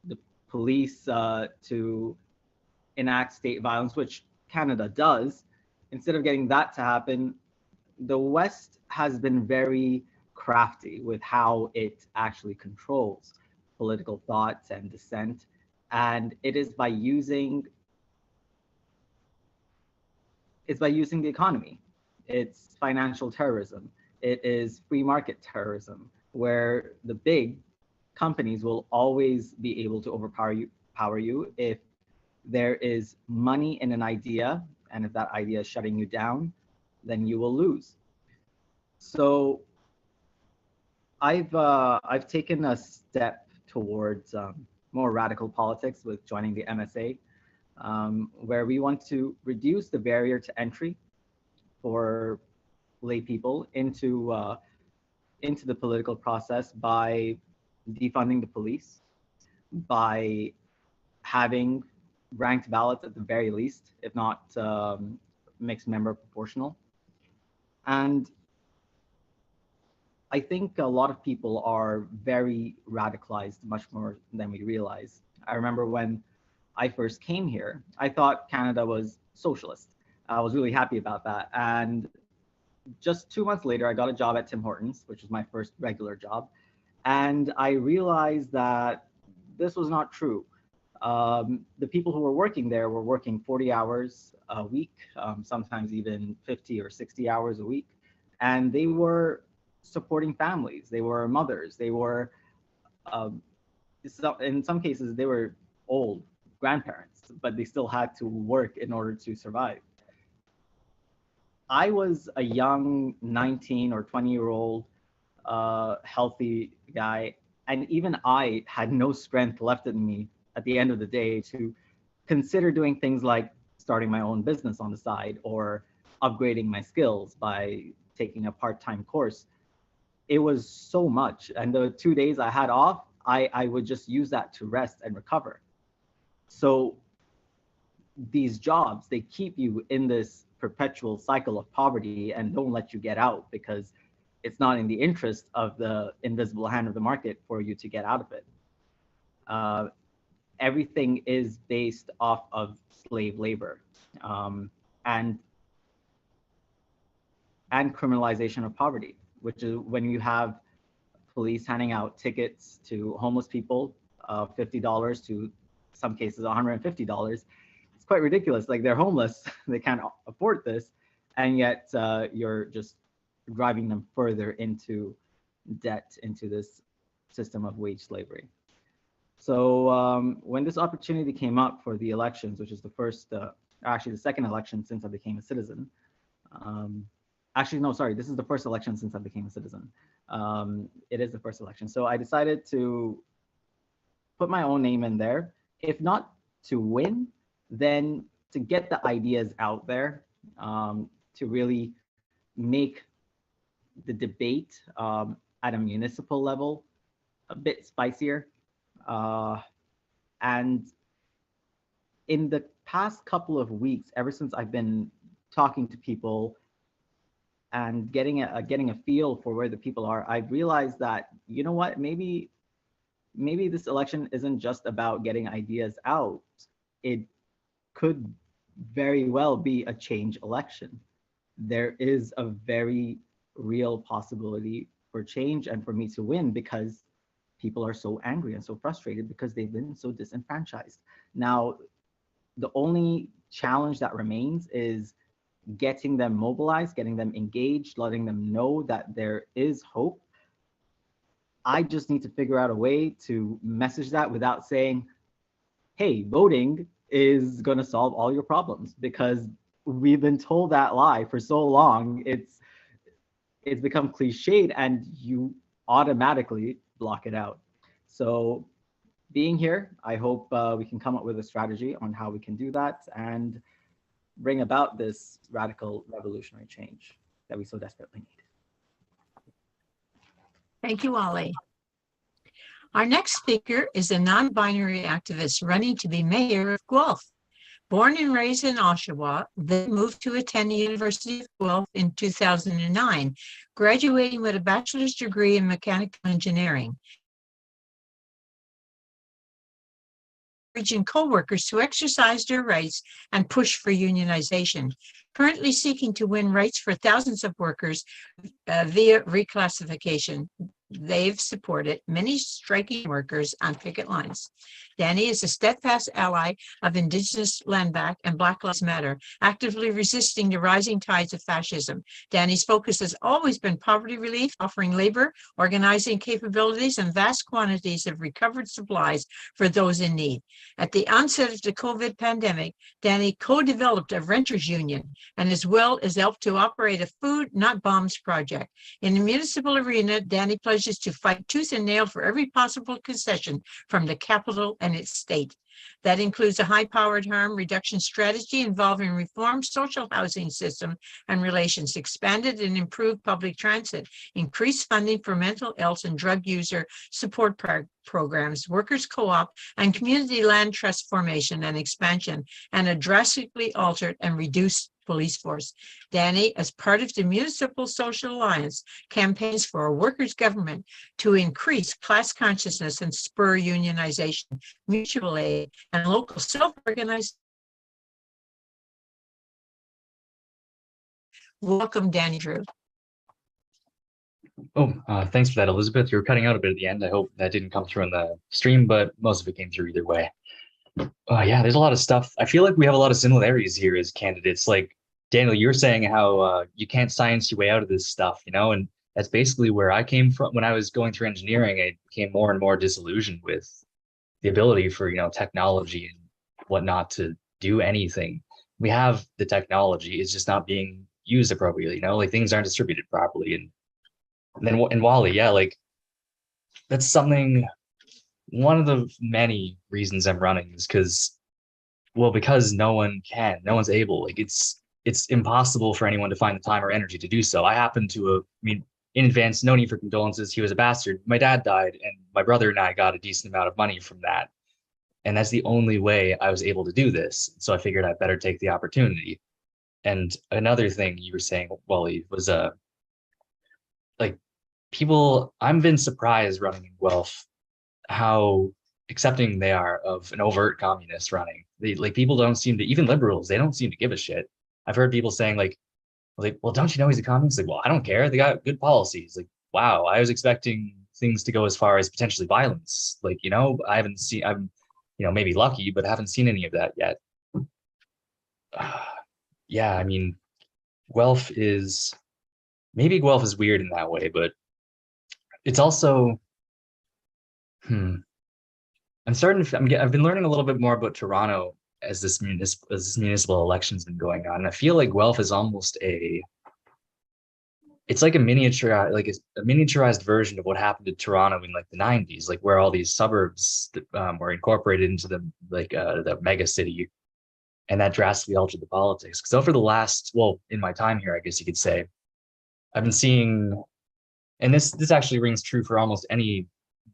the police to enact state violence, which Canada does, instead of getting that to happen, the West has been very crafty with how it actually controls political thoughts and dissent. And it is by using the economy. It's financial terrorism. It is free market terrorism, where the big companies will always be able to overpower you if there is money in an idea, and if that idea is shutting you down, then you will lose. So I've taken a step towards more radical politics with joining the MSA, where we want to reduce the barrier to entry for lay people into the political process by defunding the police, by having ranked ballots at the very least, if not mixed member proportional. And I think a lot of people are very radicalized, much more than we realize. I remember when I first came here, I thought Canada was socialist. I was really happy about that. And just 2 months later, I got a job at Tim Hortons, which was my first regular job. And I realized that this was not true. The people who were working there were working 40 hours a week, sometimes even 50 or 60 hours a week. And they were supporting families. They were mothers. They were, in some cases, they were old grandparents, but they still had to work in order to survive. I was a young 19 or 20-year-old healthy guy, and even I had no strength left in me at the end of the day to consider doing things like starting my own business on the side or upgrading my skills by taking a part-time course. It was so much, and the 2 days I had off, I would just use that to rest and recover. So these jobs, they keep you in this perpetual cycle of poverty and don't let you get out, because it's not in the interest of the invisible hand of the market for you to get out of it. Everything is based off of slave labor, and criminalization of poverty, which is when you have police handing out tickets to homeless people, $50 to some cases $150. It's quite ridiculous. Like they're homeless, they can't afford this, and yet you're just driving them further into debt, into this system of wage slavery. So when this opportunity came up for the elections, which is the first, actually the second election since I became a citizen. Actually, no, sorry, this is the first election since I became a citizen. It is the first election. So I decided to put my own name in there, if not to win, then to get the ideas out there, to really make the debate at a municipal level a bit spicier. And in the past couple of weeks, ever since I've been talking to people and getting a feel for where the people are, I've realized that, you know what, maybe this election isn't just about getting ideas out. It could very well be a change election. There is a very real possibility for change and for me to win, because people are so angry and so frustrated because they've been so disenfranchised. Now, the only challenge that remains is getting them mobilized, getting them engaged, letting them know that there is hope. I just need to figure out a way to message that without saying, hey, voting is going to solve all your problems, because we've been told that lie for so long. It's become cliched and you automatically block it out. So being here, I hope we can come up with a strategy on how we can do that and bring about this radical revolutionary change that we so desperately need. Thank you, Wally. Our next speaker is a non-binary activist running to be mayor of Guelph. Born and raised in Oshawa, then moved to attend the University of Guelph in 2009, graduating with a bachelor's degree in mechanical engineering. Region co-workers to exercise their rights and push for unionization, currently seeking to win rights for thousands of workers via reclassification. They've supported many striking workers on picket lines. Danny is a steadfast ally of Indigenous Land Back and Black Lives Matter, actively resisting the rising tides of fascism. Danny's focus has always been poverty relief, offering labor, organizing capabilities, and vast quantities of recovered supplies for those in need. At the onset of the COVID pandemic, Danny co-developed a renters union and as well as helped to operate a Food Not Bombs project. In the municipal arena, Danny pledges to fight tooth and nail for every possible concession from the capital and its state. That includes a high-powered harm reduction strategy involving reformed social housing system and relations, expanded and improved public transit, increased funding for mental health and drug user support programs, workers' co-op, and community land trust formation and expansion, and a drastically altered and reduced police force. Danny, as part of the Municipal Social Alliance, campaigns for a workers' government to increase class consciousness and spur unionization, mutual aid, and local self-organized. Welcome, Danny Drew. Oh, thanks for that, Elizabeth. You were cutting out a bit at the end. I hope that didn't come through in the stream, but most of it came through either way. Yeah, there's a lot of stuff. I feel like we have a lot of similarities here as candidates. Like, Daniel, you were saying how you can't science your way out of this stuff, you know, and that's basically where I came from. When I was going through engineering, I became more and more disillusioned with the ability for, you know, technology and whatnot to do anything. We have the technology, it's just not being used appropriately, you know, like things aren't distributed properly. And then in Wally, yeah, like that's something, one of the many reasons I'm running is because no one's able, like it's impossible for anyone to find the time or energy to do so. I happen to, in advance, no need for condolences. He was a bastard. My dad died and my brother and I got a decent amount of money from that. And that's the only way I was able to do this. So I figured I'd better take the opportunity. And another thing you were saying, Wally, was like people, I've been surprised running in Guelph how accepting they are of an overt communist running. Like people don't seem to, even liberals, they don't seem to give a shit. I've heard people saying like, well, don't you know he's a communist? Like, well, I don't care. They got good policies. Like, wow, I was expecting things to go as far as potentially violence. Like, you know, I'm, you know, maybe lucky, but I haven't seen any of that yet. yeah, I mean, Guelph is weird in that way, but it's also, I've been learning a little bit more about Toronto as this municipal election's been going on. And I feel like Guelph is almost it's like a miniaturized version of what happened to Toronto in like the 90s, like where all these suburbs were incorporated into the mega city, and that drastically altered the politics. So for the last, well, in my time here, I guess you could say, I've been seeing, and this actually rings true for almost any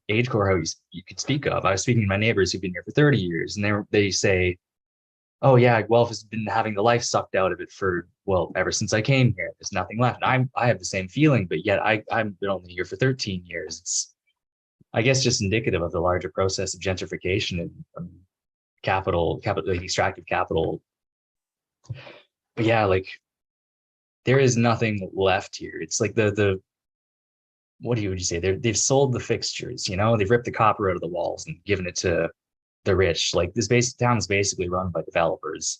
age cohort you could speak of. I was speaking to my neighbors who've been here for 30 years, and they say, oh yeah, Guelph has been having the life sucked out of it for, well, ever since I came here. There's nothing left. And I have the same feeling, but yet I've been only here for 13 years. It's, I guess, just indicative of the larger process of gentrification and capital, like extractive capital. But yeah, like there is nothing left here. It's like the what would you say? They've sold the fixtures, you know, they've ripped the copper out of the walls and given it to the rich. Like this town is basically run by developers.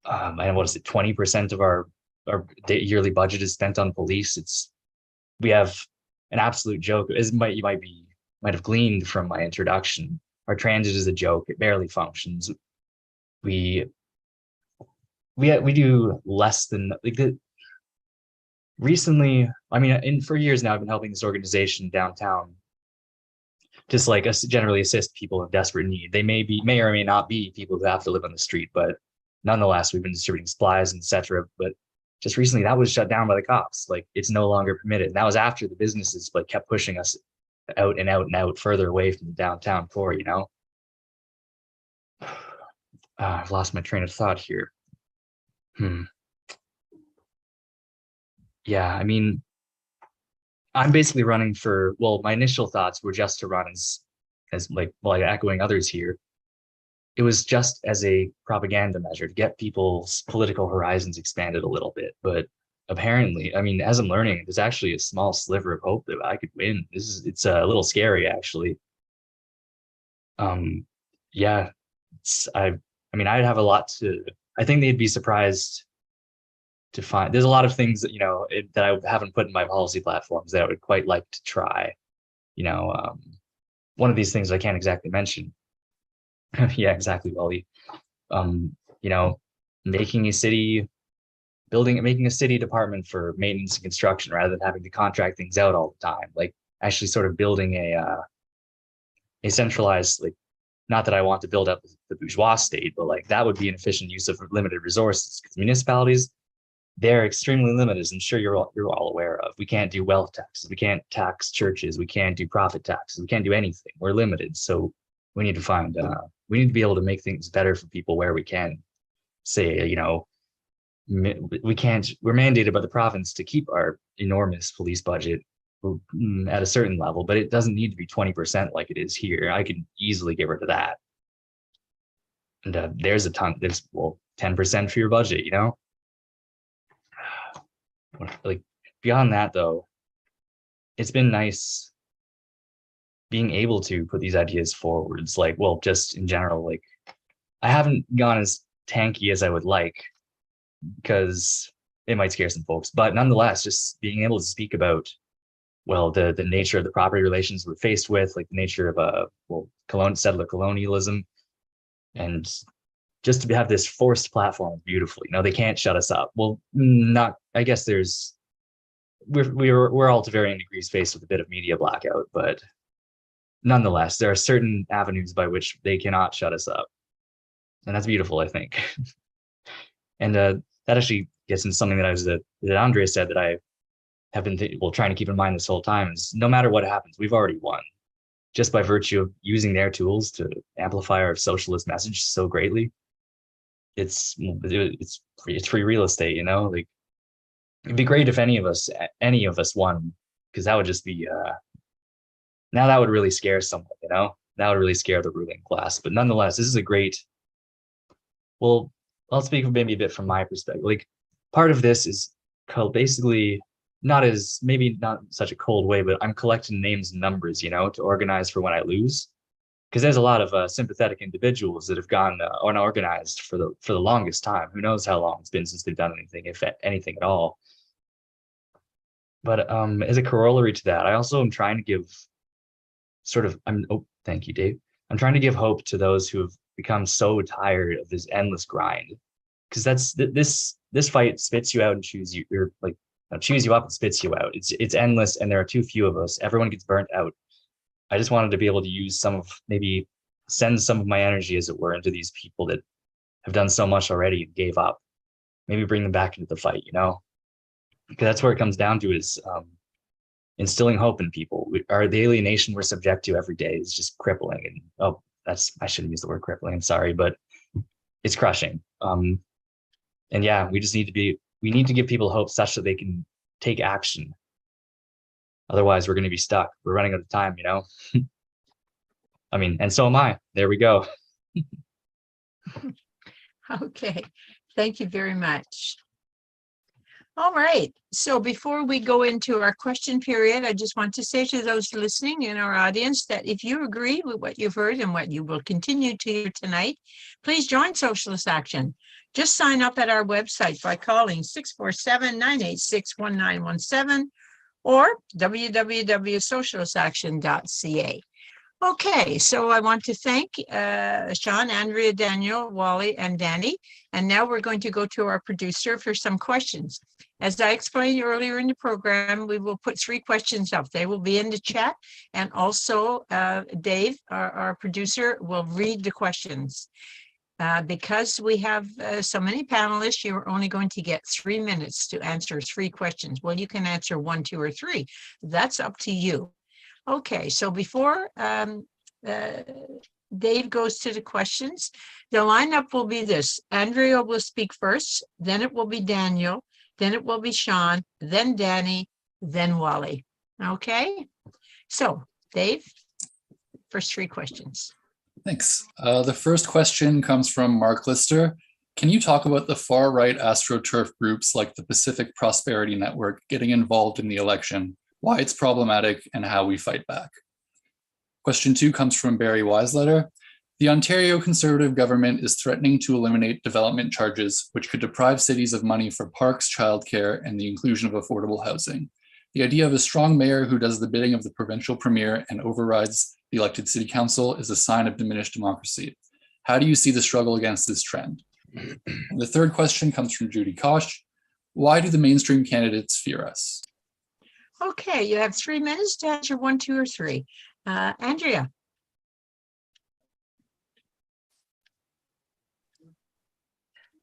And what is it? 20% of our yearly budget is spent on police. We have an absolute joke. As you might have gleaned from my introduction. Our transit is a joke. It barely functions. We do less than like the. Recently, I mean, for years now, I've been helping this organization downtown, just like us generally assist people in desperate need. They may or may not be people who have to live on the street, but nonetheless, we've been distributing supplies, etc. But just recently, that was shut down by the cops. Like it's no longer permitted. And that was after the businesses like kept pushing us out and out and out further away from the downtown core. You know, I've lost my train of thought here. Yeah, I mean, I'm basically running for, well, my initial thoughts were just to run as like, well, echoing others here. It was just as a propaganda measure to get people's political horizons expanded a little bit. But apparently, I mean, as I'm learning, there's actually a small sliver of hope that I could win. It's a little scary, actually. Yeah, I mean, I'd have a lot to, I think they'd be surprised to find. There's a lot of things that, you know, that I haven't put in my policy platforms that I would quite like to try. You know, one of these things I can't exactly mention. Yeah, exactly, Wally. You know, making a city department for maintenance and construction rather than having to contract things out all the time. Like actually sort of building a centralized, like, not that I want to build up the bourgeois state, but like that would be an efficient use of limited resources, because municipalities, they're extremely limited, as I'm sure you're all aware of. We can't do wealth taxes, we can't tax churches, we can't do profit taxes, we can't do anything. We're limited. So we need to find we need to be able to make things better for people where we can. Say, you know, we're mandated by the province to keep our enormous police budget at a certain level, but it doesn't need to be 20% like it is here. I can easily get rid of that. And there's 10% for your budget, you know? Like beyond that though, it's been nice being able to put these ideas forwards. Like, well, just in general, like I haven't gone as tanky as I would like, because it might scare some folks, but nonetheless, just being able to speak about, well, the nature of the property relations we're faced with, like the nature of settler colonialism, and just to have this forced platform beautifully. You know, they can't shut us up. Well, not, I guess we're all to varying degrees faced with a bit of media blackout, but nonetheless, there are certain avenues by which they cannot shut us up. And that's beautiful, I think. And that actually gets into something that Andrea said that I have been trying to keep in mind this whole time, is no matter what happens, we've already won, just by virtue of using their tools to amplify our socialist message so greatly. It's free real estate, you know. Like it'd be great if any of us won, because that would just be now that would really scare someone, you know. That would really scare the ruling class. But nonetheless, this is a great, well, I'll speak maybe a bit from my perspective. Like part of this is basically maybe not such a cold way, but I'm collecting names and numbers, you know, to organize for when I lose. because there's a lot of sympathetic individuals that have gone unorganized for the longest time. Who knows how long it's been since they've done anything, if anything at all. But as a corollary to that, I also am trying to give thank you, Dave. I'm trying to give hope to those who have become so tired of this endless grind, because this fight spits you out and chews you, or like chews you up and spits you out. It's endless, and there are too few of us. Everyone gets burnt out. I just wanted to be able to use maybe send some of my energy, as it were, into these people that have done so much already and gave up. Maybe bring them back into the fight, because that's where it comes down to, is instilling hope in people. The alienation we're subject to every day is just crippling. And I shouldn't use the word crippling, I'm sorry, but it's crushing. And yeah, we need to give people hope such that they can take action. Otherwise, we're going to be stuck. We're running out of time, I mean, and so am I. There we go. Okay, thank you very much. All right, so before we go into our question period, I just want to say to those listening in our audience that if you agree with what you've heard and what you will continue to hear tonight, please join Socialist Action. Just sign up at our website by calling 647-986-1917 or www.socialistaction.ca. Okay, so I want to thank Sean, Andrea, Daniel, Wally, and Danny. And now we're going to go to our producer for some questions. As I explained earlier in the program, we will put 3 questions up. They will be in the chat. And also Dave, our producer, will read the questions. Because we have so many panelists, you're only going to get 3 minutes to answer 3 questions. Well, you can answer 1, 2, or 3. That's up to you. Okay, so before Dave goes to the questions, the lineup will be this. Andrea will speak first, then it will be Daniel, then it will be Sean, then Danny, then Wally. Okay, so Dave, first 3 questions. Thanks. The first question comes from Mark Lister. Can you talk about the far-right AstroTurf groups like the Pacific Prosperity Network getting involved in the election, why it's problematic, and how we fight back? Question 2 comes from Barry Weisletter. The Ontario Conservative government is threatening to eliminate development charges, which could deprive cities of money for parks, childcare, and the inclusion of affordable housing. The idea of a strong mayor who does the bidding of the provincial premier and overrides the elected city council is a sign of diminished democracy. How do you see the struggle against this trend? The third question comes from Judy Kosh. Why do the mainstream candidates fear us? Okay, you have 3 minutes to answer 1, 2, or 3. Andrea.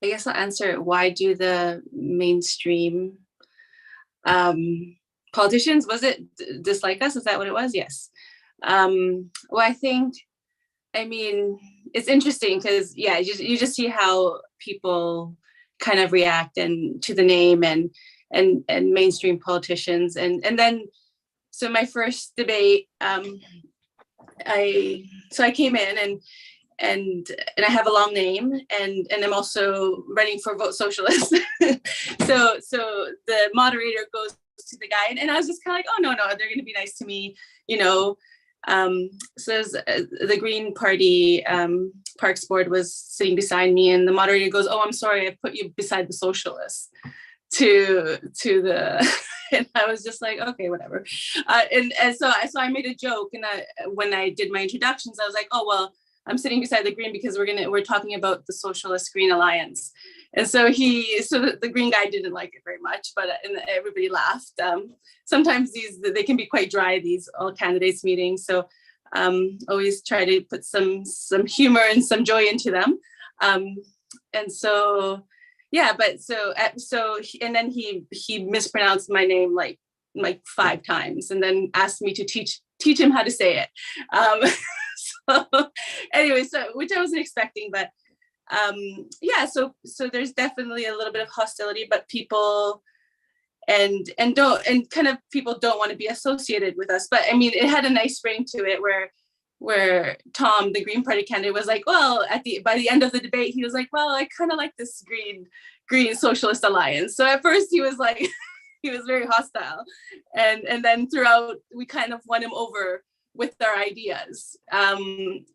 I guess I'll answer, why do the mainstream politicians, was it dislike us? Is that what it was? Yes. Well, I mean, it's interesting because, yeah, you just see how people kind of react and to the name and mainstream politicians. And then, so my first debate, I came in and I have a long name and I'm also running for Vote Socialist. so the moderator goes to the guy and I was just kind of like, oh, no, they're going to be nice to me, So the Green Party Parks Board was sitting beside me and the moderator goes, oh, I'm sorry, I put you beside the Socialists to the, and I was just like, okay, whatever. And so I made a joke and when I did my introductions, I was like, oh, well, I'm sitting beside the Green because we're talking about the Socialist Green Alliance. And so the Green guy didn't like it very much, but everybody laughed. Sometimes they can be quite dry, these all candidates meetings. So always try to put some humor and some joy into them. And so, yeah, but and then he mispronounced my name like 5 times and then asked me to teach him how to say it. So anyway, which I wasn't expecting, but yeah, so there's definitely a little bit of hostility, but people and people don't want to be associated with us. But I mean, it had a nice ring to it where Tom, the Green Party candidate, was like, well, by the end of the debate, he was like, well, I kind of like this Green Socialist Alliance. So at first he was like, he was very hostile, and then throughout we kind of won him over with our ideas.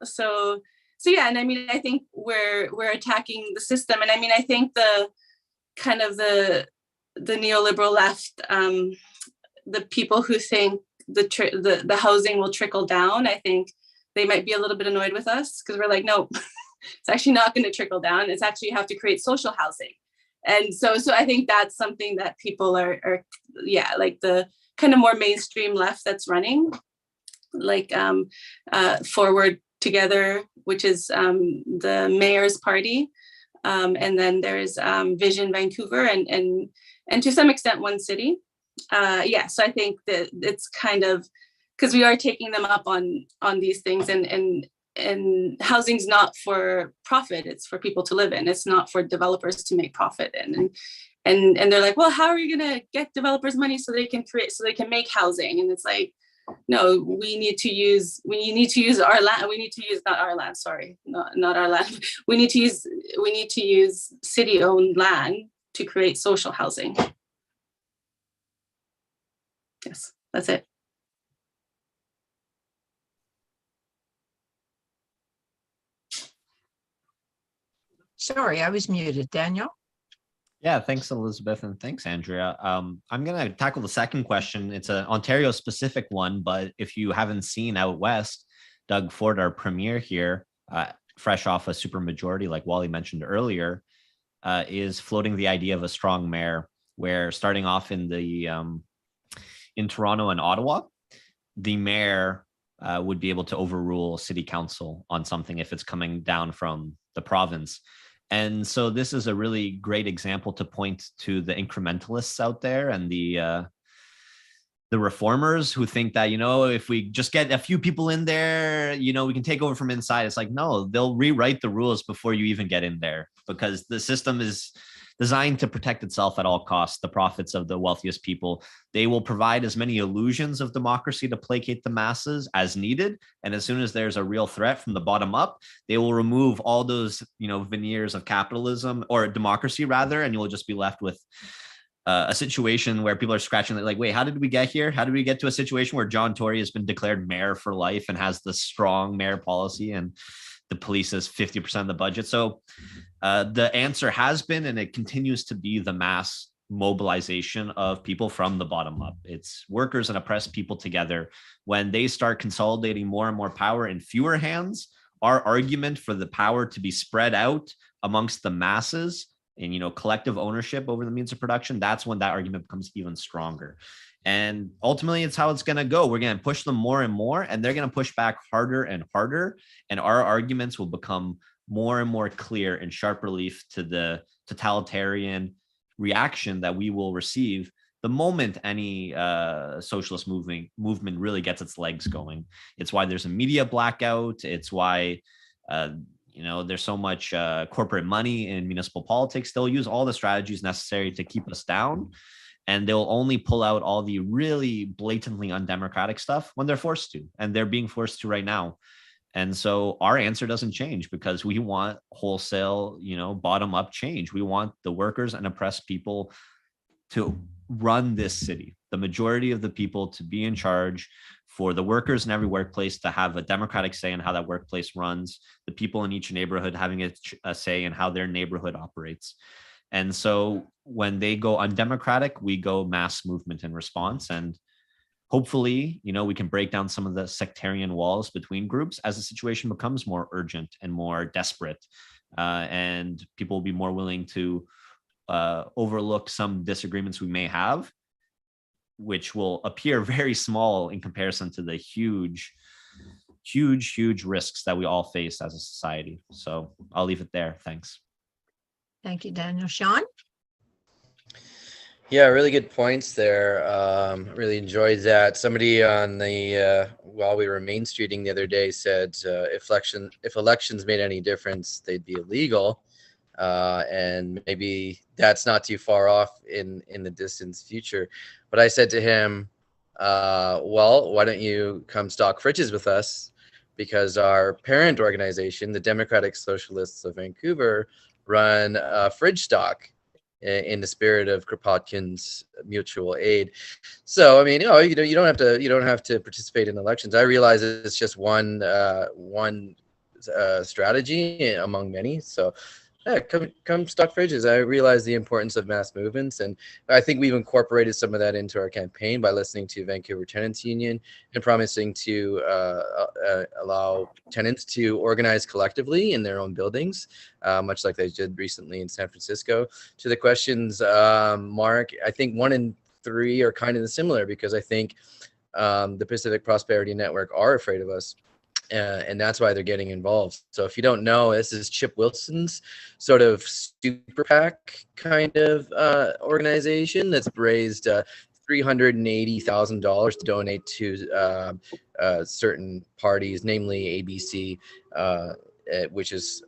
So yeah, and I mean, I think we're attacking the system, and I mean, I think the kind of the neoliberal left, the people who think the housing will trickle down, I think they might be a little bit annoyed with us, because we're like, no, it's actually not going to trickle down. It's actually, you have to create social housing. And so I think that's something that people are like the kind of more mainstream left that's running, like Forward Together, which is the mayor's party, and then there's Vision Vancouver, and to some extent One City. So I think that it's kind of, because we are taking them up on these things, and housing's not for profit, it's for people to live in. It's not for developers to make profit in. And they're like, well, how are you going to get developers money so they can make housing? And it's like, no, we need to use our land. We need to use not our land. Sorry, not our land. We need to use city-owned land to create social housing. Yes, that's it. Sorry, I was muted. Daniel? Yeah, thanks, Elizabeth, and thanks, Andrea. I'm going to tackle the second question. It's an Ontario-specific one, but if you haven't seen out west, Doug Ford, our premier here, fresh off a supermajority, like Wally mentioned earlier, is floating the idea of a strong mayor, where starting off in Toronto and Ottawa, the mayor would be able to overrule city council on something if it's coming down from the province. And so this is a really great example to point to the incrementalists out there and the reformers who think that, if we just get a few people in there, we can take over from inside. It's like, no, they'll rewrite the rules before you even get in there, because the system is designed to protect itself at all costs, the profits of the wealthiest people. They will provide as many illusions of democracy to placate the masses as needed. And as soon as there's a real threat from the bottom up, they will remove all those, veneers of capitalism, or democracy rather, and you'll just be left with a situation where people are scratching like, wait, how did we get here? How did we get to a situation where John Tory has been declared mayor for life and has the strong mayor policy, and the police is 50% of the budget? So the answer has been, and it continues to be, the mass mobilization of people from the bottom up. It's workers and oppressed people together. When they start consolidating more and more power in fewer hands, our argument for the power to be spread out amongst the masses and collective ownership over the means of production, that's when that argument becomes even stronger. And ultimately, it's how it's going to go. We're going to push them more and more, and they're going to push back harder and harder. And our arguments will become more and more clear in sharp relief to the totalitarian reaction that we will receive the moment any socialist movement really gets its legs going. It's why there's a media blackout. It's why there's so much corporate money in municipal politics. They'll use all the strategies necessary to keep us down, and they'll only pull out all the really blatantly undemocratic stuff when they're forced to, and they're being forced to right now. And so our answer doesn't change, because we want wholesale, bottom up change. We want the workers and oppressed people to run this city, the majority of the people to be in charge, for the workers in every workplace to have a democratic say in how that workplace runs, the people in each neighborhood having a say in how their neighborhood operates. And so when they go undemocratic, we go mass movement in response. And hopefully, we can break down some of the sectarian walls between groups as the situation becomes more urgent and more desperate. And people will be more willing to overlook some disagreements we may have, which will appear very small in comparison to the huge risks that we all face as a society. So I'll leave it there. Thanks. Thank you, Daniel. Sean? Yeah, really good points there. Really enjoyed that. Somebody on the while we were Main Streeting the other day said if elections made any difference, they'd be illegal, and maybe that's not too far off in the distant future. But I said to him, well, why don't you come stock fridges with us? Because our parent organization, the Democratic Socialists of Vancouver, run fridge stock in the spirit of Kropotkin's mutual aid. So I mean, you don't have to participate in elections. I realize it's just one strategy among many. So yeah, come stock fridges. I realize the importance of mass movements, and I think we've incorporated some of that into our campaign by listening to Vancouver Tenants Union and promising to allow tenants to organize collectively in their own buildings, much like they did recently in San Francisco. To the questions, Mark, I think 1 and 3 are kind of similar, because I think the Pacific Prosperity Network are afraid of us. And that's why they're getting involved. So if you don't know, this is Chip Wilson's sort of super PAC kind of organization that's raised $380,000 to donate to certain parties, namely ABC, which is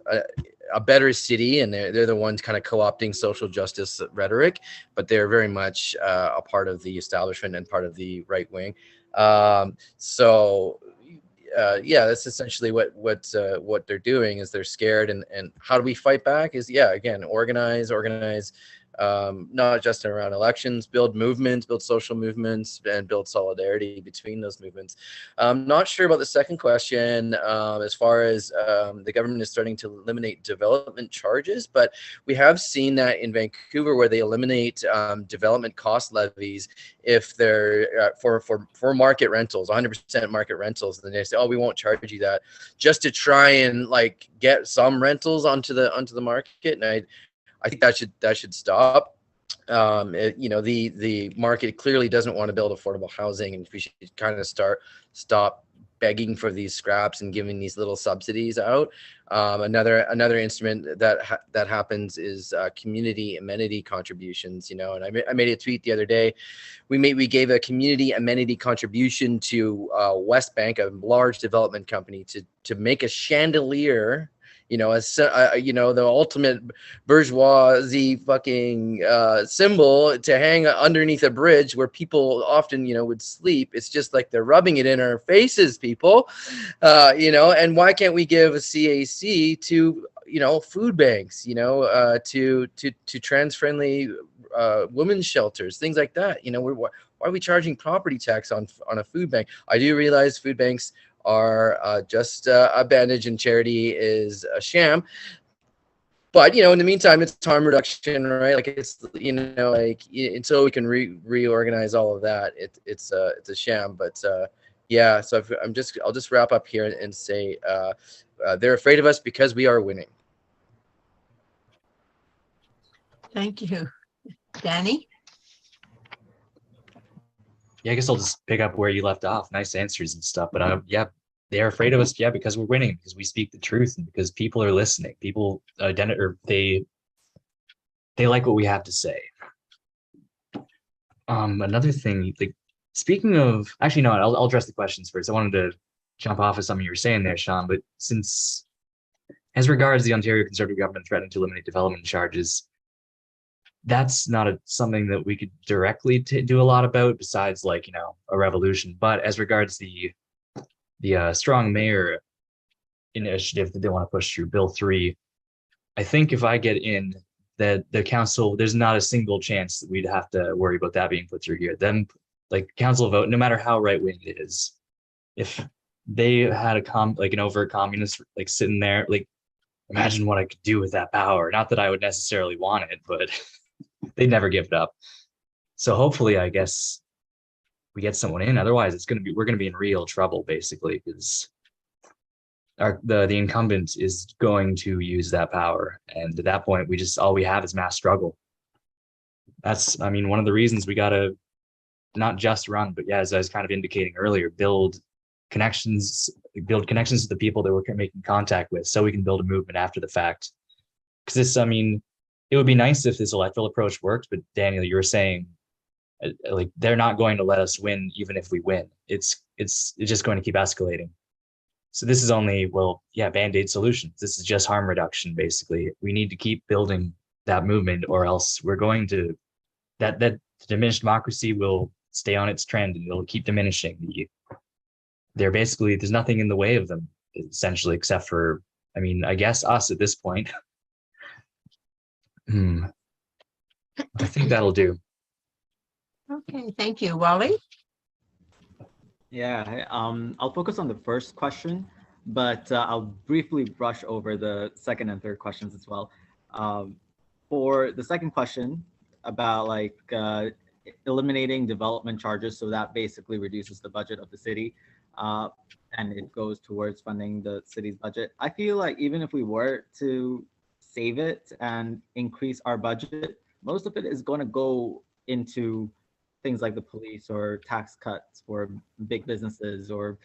a better city, and they're the ones kind of co-opting social justice rhetoric, but they're very much a part of the establishment and part of the right wing. Yeah, that's essentially what they're doing. Is they're scared, and how do we fight back? Is again, organize, not just around elections, build movements, build social movements, and build solidarity between those movements. I'm not sure about the second question, as far as the government is starting to eliminate development charges, but we have seen that in Vancouver, where they eliminate development cost levies if they're for market rentals, 100% market rentals. Then they say, oh, we won't charge you that, just to try and like get some rentals onto the market. And I think that should stop. The market clearly doesn't want to build affordable housing, and we should kind of stop begging for these scraps and giving these little subsidies out. Another instrument that happens is community amenity contributions. And I made a tweet the other day. We gave a community amenity contribution to West Bank, a large development company, to make a chandelier. The ultimate bourgeoisie fucking symbol to hang underneath a bridge where people often, would sleep. It's just like they're rubbing it in our faces, people. And why can't we give a CAC to, food banks, to trans-friendly women's shelters, things like that. Why are we charging property tax on a food bank? I do realize food banks are just a bandage, and charity is a sham. But in the meantime, it's harm reduction, right? Like it's until we can reorganize all of that, it's a sham. But so I'll just wrap up here and say they're afraid of us because we are winning. Thank you, Danny. Yeah, I guess I'll just pick up where you left off. Nice answers and stuff. But they're afraid of us. Yeah, because we're winning, because we speak the truth, and because people are listening. People they like what we have to say. Another thing, like speaking of, actually no, I'll address the questions first. I wanted to jump off of something you were saying there, Sean. But since, as regards the Ontario Conservative government threatening to eliminate development charges, that's not something that we could directly do a lot about, besides a revolution. But as regards the strong mayor initiative that they want to push through, Bill 3, I think if I get in, that the council, there's not a single chance that we'd have to worry about that being put through here. Then, council vote, no matter how right wing it is, if they had an overt communist sitting there, imagine what I could do with that power. Not that I would necessarily want it, but they'd never give it up. So hopefully, I guess, we get someone in. Otherwise, we're gonna be in real trouble, basically, because the incumbent is going to use that power, and at that point, all we have is mass struggle. That's, one of the reasons we gotta not just run, but as I was kind of indicating earlier, build connections with the people that we're making contact with, so we can build a movement after the fact. Because it would be nice if this electoral approach worked, but Daniel, you were saying, they're not going to let us win even if we win. It's just going to keep escalating. So this is only, band-aid solutions. This is just harm reduction, basically. We need to keep building that movement, or else we're going to, that diminished democracy will stay on its trend, and it'll keep diminishing. There's nothing in the way of them, essentially, except for, I guess us at this point. think that'll do. Okay, thank you. Wally? Yeah, I'll focus on the first question, but I'll briefly brush over the second and third questions as well. For the second question about like eliminating development charges, so that basically reduces the budget of the city, and it goes towards funding the city's budget. I feel like even if we were to save it and increase our budget, most of it is going to go into things like the police or tax cuts for big businesses or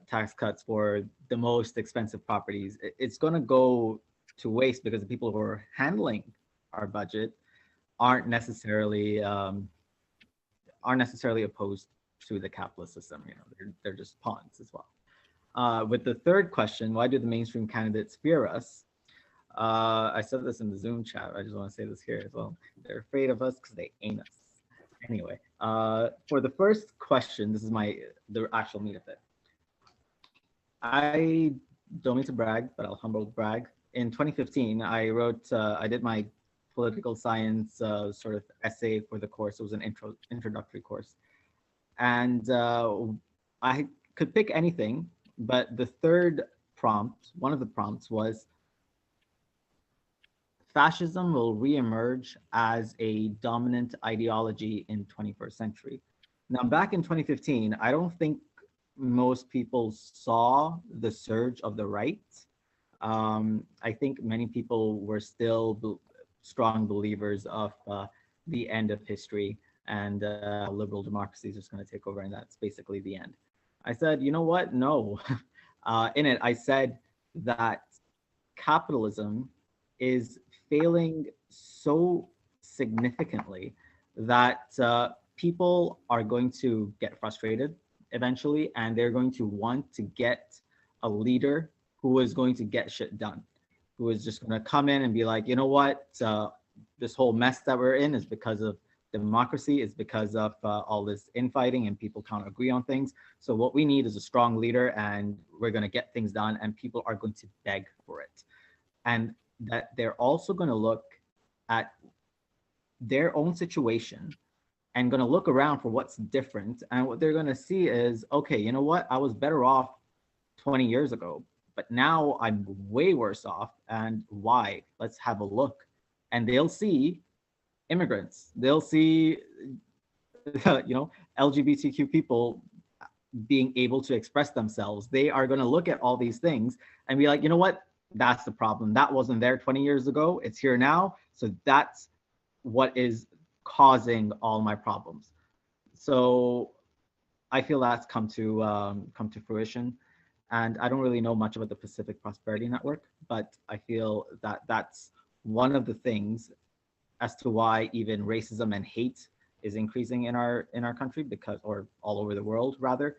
tax cuts for the most expensive properties. It's going to go to waste because the people who are handling our budget aren't necessarily opposed to the capitalist system. You know, they're just pawns as well. With the third question, why do the mainstream candidates fear us? I said this in the Zoom chat. I just want to say this here as well. They're afraid of us because they ain't us. Anyway, for the first question, this is the actual meat of it. I don't mean to brag, but I'll humble brag. In 2015, I did my political science sort of essay for the course. It was an introductory course. And I could pick anything, but the third prompt, one of the prompts was, fascism will reemerge as a dominant ideology in 21st century. Now, back in 2015, I don't think most people saw the surge of the right. I think many people were still strong believers of the end of history and liberal democracy is just going to take over, and that's basically the end. I said, you know what? No. In it, I said that capitalism is failing so significantly that people are going to get frustrated eventually, and they're going to want to get a leader who is going to get shit done, who is just going to come in and be like, you know what, this whole mess that we're in is because of democracy, is because of all this infighting and people can't agree on things. So what we need is a strong leader, and we're going to get things done, and people are going to beg for it. And that they're also going to look at their own situation and going to look around for what's different. And what they're going to see is, okay, you know what? I was better off 20 years ago, but now I'm way worse off. And why? Let's have a look. And they'll see immigrants. They'll see, you know, LGBTQ people being able to express themselves. They are going to look at all these things and be like, you know what? That's the problem. That wasn't there 20 years ago. It's here now. So that's what is causing all my problems. So I feel that's come to fruition. And I don't really know much about the Pacific Prosperity Network, but I feel that that's one of the things as to why even racism and hate is increasing in our country, because, or all over the world rather.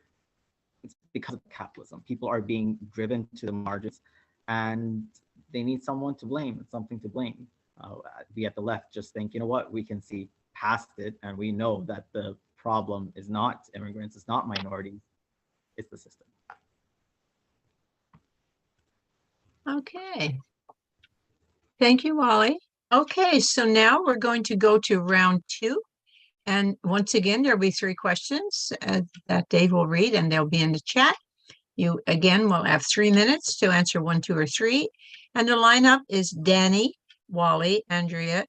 It's because of capitalism. People are being driven to the margins, and they need someone to blame, something to blame. We at the left just think, you know what, we can see past it, and we know that the problem is not immigrants, it's not minorities, it's the system. Okay. Thank you, Wally. Okay, so now we're going to go to round 2. And once again, there'll be 3 questions that Dave will read, and they'll be in the chat. You, again, will have 3 minutes to answer 1, 2, or 3. And the lineup is Danny, Wally, Andrea,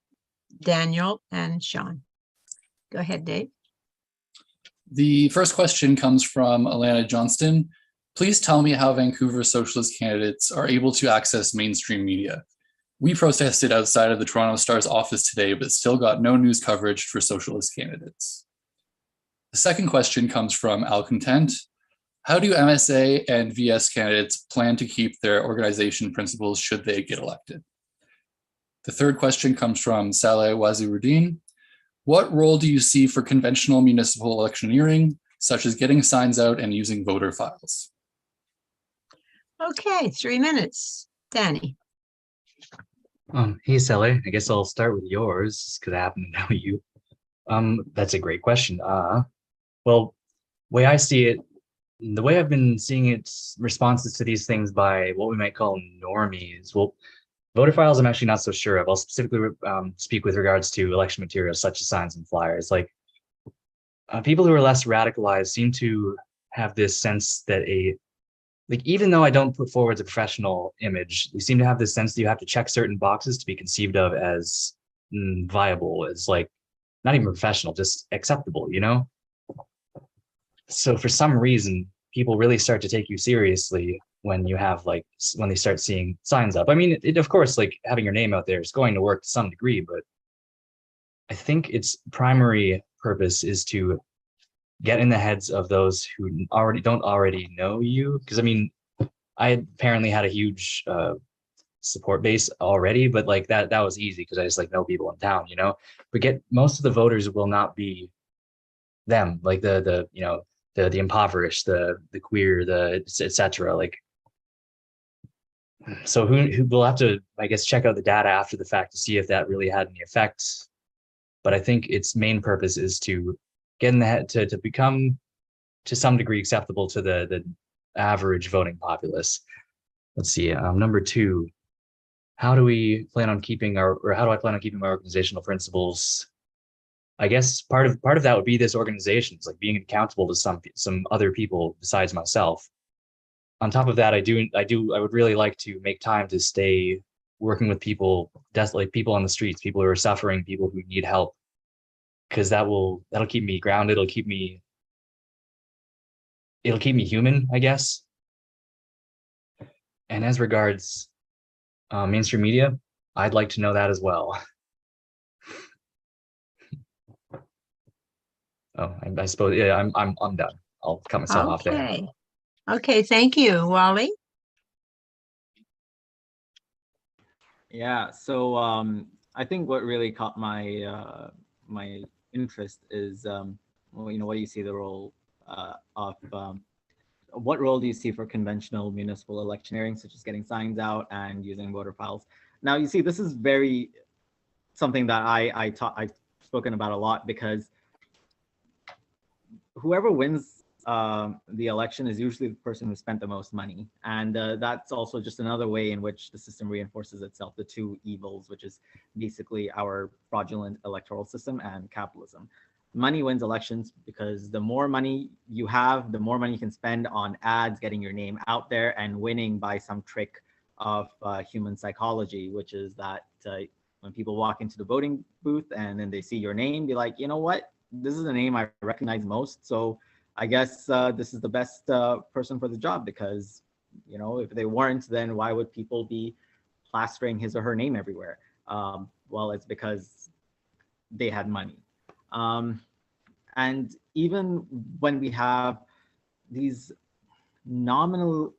Daniel, and Sean. Go ahead, Dave. The first question comes from Alana Johnston. Please tell me how Vancouver Socialist candidates are able to access mainstream media. We protested outside of the Toronto Star's office today, but still got no news coverage for Socialist candidates. The second question comes from Al Content. How do MSA and VS candidates plan to keep their organization principles should they get elected? The third question comes from Saleh Waziruddin. What role do you see for conventional municipal electioneering, such as getting signs out and using voter files? Okay, 3 minutes. Danny. Hey, Saleh, I guess I'll start with yours because I happen to know you. That's a great question. Well, way I see it, the way I've been seeing its responses to these things by what we might call normies. Well, Voter files, I'm actually not so sure of. I'll specifically speak with regards to election materials such as signs and flyers. Like people who are less radicalized seem to have this sense that even though I don't put forward a professional image, they seem to have this sense that you have to check certain boxes to be conceived of as viable, as like not even professional, just acceptable, you know? So for some reason, people really start to take you seriously when you have when they start seeing signs up. I mean, of course, like having your name out there is going to work to some degree, but I think its primary purpose is to get in the heads of those who don't already know you. Because I mean, I apparently had a huge support base already, but like that was easy because I just like know people in town, you know. But most of the voters will not be them, like the impoverished, the queer, the etc. Like, so who will have to, I guess, check out the data after the fact to see if that really had any effect. But I think its main purpose is to get in the head to become to some degree acceptable to the average voting populace. Let's see, number 2, how do I plan on keeping my organizational principles? I guess part of that would be this organization. It's like being accountable to some other people besides myself. On top of that, I would really like to make time to stay working with people, like people on the streets, people who are suffering, people who need help, because that'll keep me grounded. It'll keep me human, I guess. And as regards mainstream media, I'd like to know that as well. Oh, I suppose, yeah, I'm done. I'll cut myself off there. Okay, thank you, Wally. Yeah, so I think what really caught my my interest is, well, you know, what do you see the role of what role do you see for conventional municipal electioneering, such as getting signs out and using voter files? Now, you see, this is very something that I've spoken about a lot, because whoever wins the election is usually the person who spent the most money. And that's also just another way in which the system reinforces itself, the two evils, which is basically our fraudulent electoral system and capitalism. Money wins elections because the more money you have, the more money you can spend on ads, getting your name out there, and winning by some trick of human psychology, which is that when people walk into the voting booth and then they see your name, be like, you know what? This is the name I recognize most. So I guess this is the best person for the job, because, you know, if they weren't, then why would people be plastering his or her name everywhere? Well, it's because they had money. And even when we have these nominal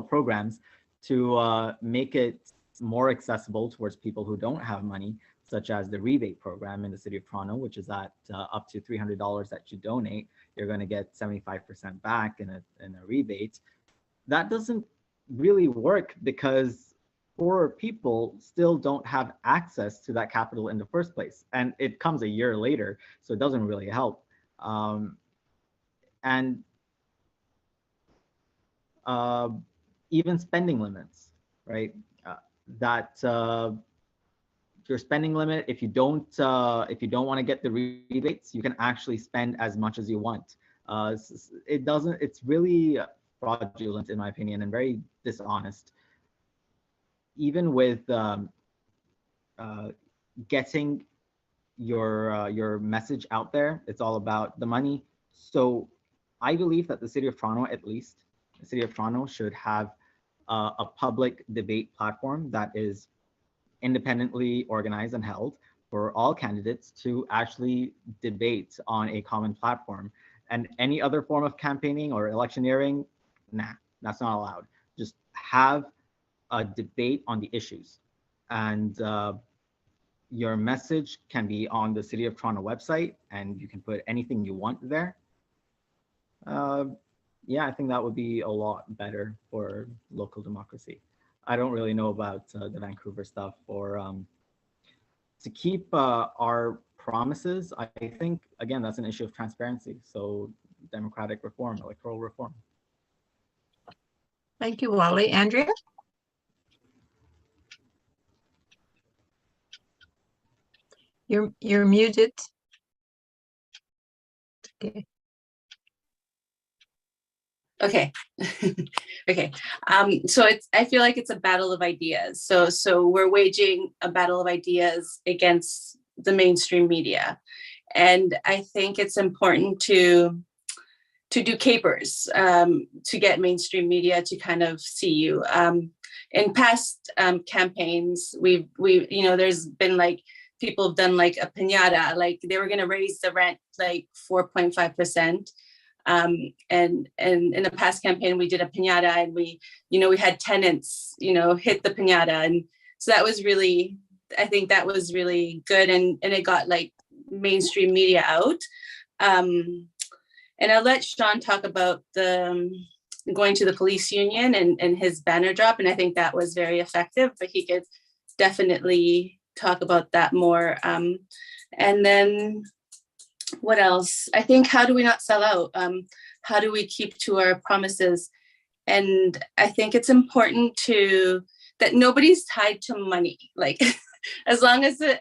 programs to make it more accessible towards people who don't have money, such as the rebate program in the city of Toronto, which is that up to $300 that you donate, you're going to get 75% back in a rebate. That doesn't really work because poorer people still don't have access to that capital in the first place. And it comes a year later, so it doesn't really help. And even spending limits, right? Your spending limit, if you don't want to get the rebates, you can actually spend as much as you want. It's really fraudulent, in my opinion, and very dishonest. Even with getting your message out there, it's all about the money. So I believe that the city of Toronto, at least the city of Toronto, should have a public debate platform that is independently organized and held for all candidates to actually debate on a common platform. And any other form of campaigning or electioneering, nah, that's not allowed. Just have a debate on the issues. And your message can be on the City of Toronto website, and you can put anything you want there. Yeah, I think that would be a lot better for local democracy. I don't really know about the Vancouver stuff, or to keep our promises. I think, again, that's an issue of transparency. So democratic reform, electoral reform. Thank you, Wally. Andrea? You're muted. Okay. Okay. Okay. So I feel like it's a battle of ideas. So we're waging a battle of ideas against the mainstream media. And I think it's important to do capers, to get mainstream media to kind of see you. In past campaigns, we there's been like, people have done like a piñata, like they were going to raise the rent like 4.5%. And in the past campaign, we did a piñata, and we had tenants, hit the piñata. And so that was really, I think that was really good. And it got like mainstream media out. And I'll let Sean talk about the going to the police union and his banner drop. And I think that was very effective, but he could definitely talk about that more. And then what else? I think, how do we not sell out? How do we keep to our promises? And I think it's important that nobody's tied to money. Like, as long as the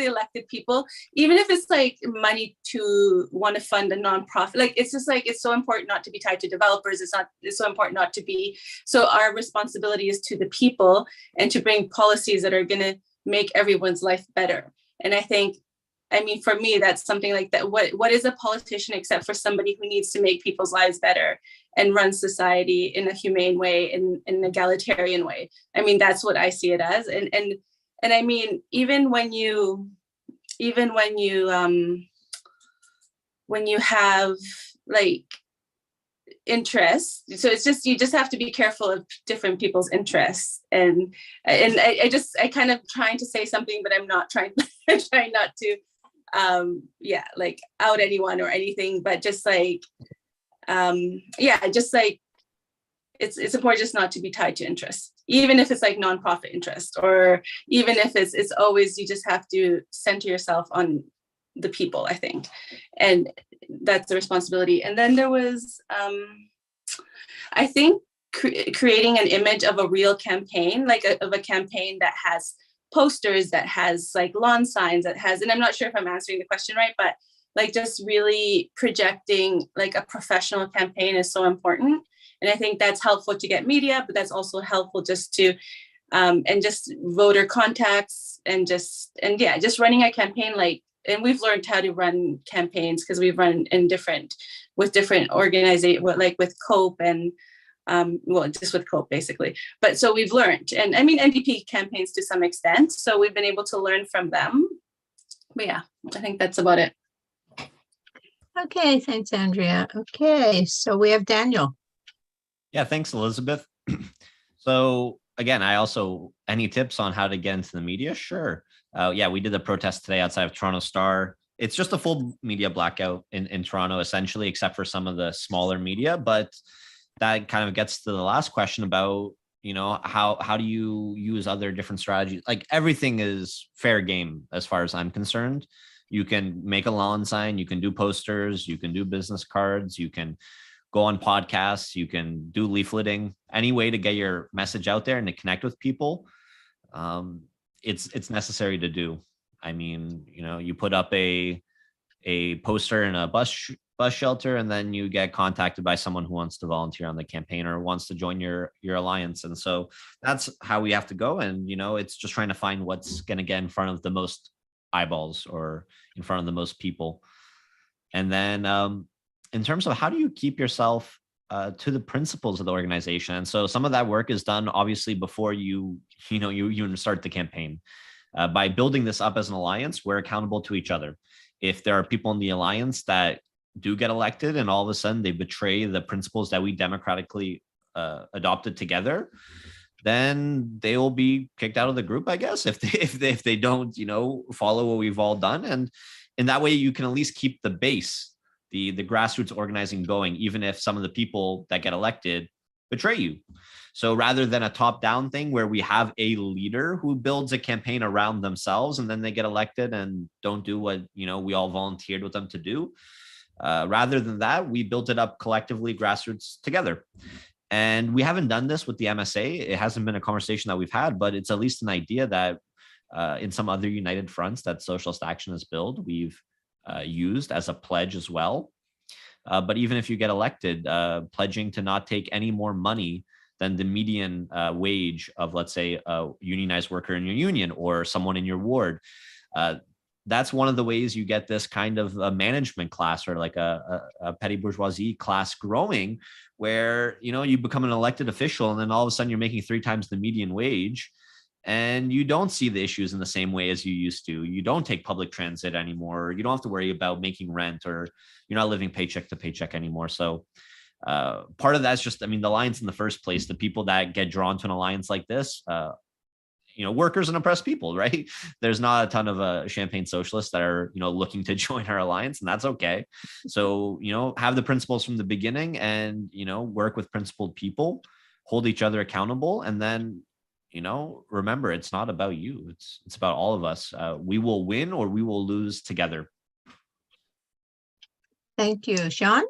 elected people, even if it's like money to want to fund a nonprofit, like it's just like, it's so important not to be tied to developers. It's so important not to be. So our responsibility is to the people and to bring policies that are going to make everyone's life better. And I think, for me, that's something like that. What is a politician except for somebody who needs to make people's lives better and run society in a humane way, in an egalitarian way? That's what I see it as. And even when you have like interests, so it's just, you just have to be careful of different people's interests. And I kind of trying to say something, but I'm not trying. I'm trying not to like out anyone or anything, but just like just like it's important just not to be tied to interest, even if it's like nonprofit interest, or even if it's always, you just have to center yourself on the people, I think. And that's the responsibility. And then there was I think creating an image of a real campaign, like of a campaign that has posters, that has like lawn signs, that has, and I'm not sure if I'm answering the question right, but like just really projecting like a professional campaign is so important. And I think that's helpful to get media, but that's also helpful just to and just voter contacts and just running a campaign, like, and we've learned how to run campaigns because we've run with different organizations, like with COPE and just with COPE basically. But so we've learned, and NDP campaigns to some extent, so we've been able to learn from them. But yeah, I think that's about it. Okay, thanks, Andrea. Okay, so we have Daniel. Yeah, thanks, Elizabeth. So again, any tips on how to get into the media? Sure. We did a protest today outside of Toronto Star. It's just a full media blackout in Toronto, essentially, except for some of the smaller media. But that kind of gets to the last question about, how do you use other different strategies? Like, everything is fair game as far as I'm concerned. You can make a lawn sign, you can do posters, you can do business cards, you can go on podcasts, you can do leafleting, any way to get your message out there and to connect with people. It's necessary to do. You put up a poster in a bus shelter, and then you get contacted by someone who wants to volunteer on the campaign or wants to join your alliance. And so that's how we have to go. And, it's just trying to find what's going to get in front of the most eyeballs or in front of the most people. And then in terms of how do you keep yourself to the principles of the organization. And so some of that work is done obviously before you start the campaign. By building this up as an alliance, we're accountable to each other. If there are people in the alliance that do get elected and all of a sudden they betray the principles that we democratically adopted together, then they will be kicked out of the group, I guess, if they don't, follow what we've all done. And in that way, you can at least keep the base, the grassroots organizing going, even if some of the people that get elected betray you. So rather than a top-down thing where we have a leader who builds a campaign around themselves and then they get elected and don't do what we all volunteered with them to do, rather than that, we built it up collectively, grassroots together. And we haven't done this with the MSA. It hasn't been a conversation that we've had, but it's at least an idea that in some other united fronts that Socialist Action has built, we've used as a pledge as well. But even if you get elected, pledging to not take any more money than the median wage of, let's say, a unionized worker in your union or someone in your ward. That's one of the ways you get this kind of a management class, or like a petty bourgeoisie class growing, where, you know, you become an elected official and then all of a sudden you're making 3 times the median wage, and you don't see the issues in the same way as you used to. You don't take public transit anymore. You don't have to worry about making rent, or you're not living paycheck to paycheck anymore. So part of that's just, I mean, the alliance in the first place, the people that get drawn to an alliance like this, you know, workers and oppressed people, right? There's not a ton of Champagne socialists that are, you know, looking to join our alliance, and that's okay. So, you know, have the principles from the beginning, and, you know, work with principled people, hold each other accountable, and then, you know, remember, it's not about you. It's about all of us. We will win or we will lose together. Thank you. Sean?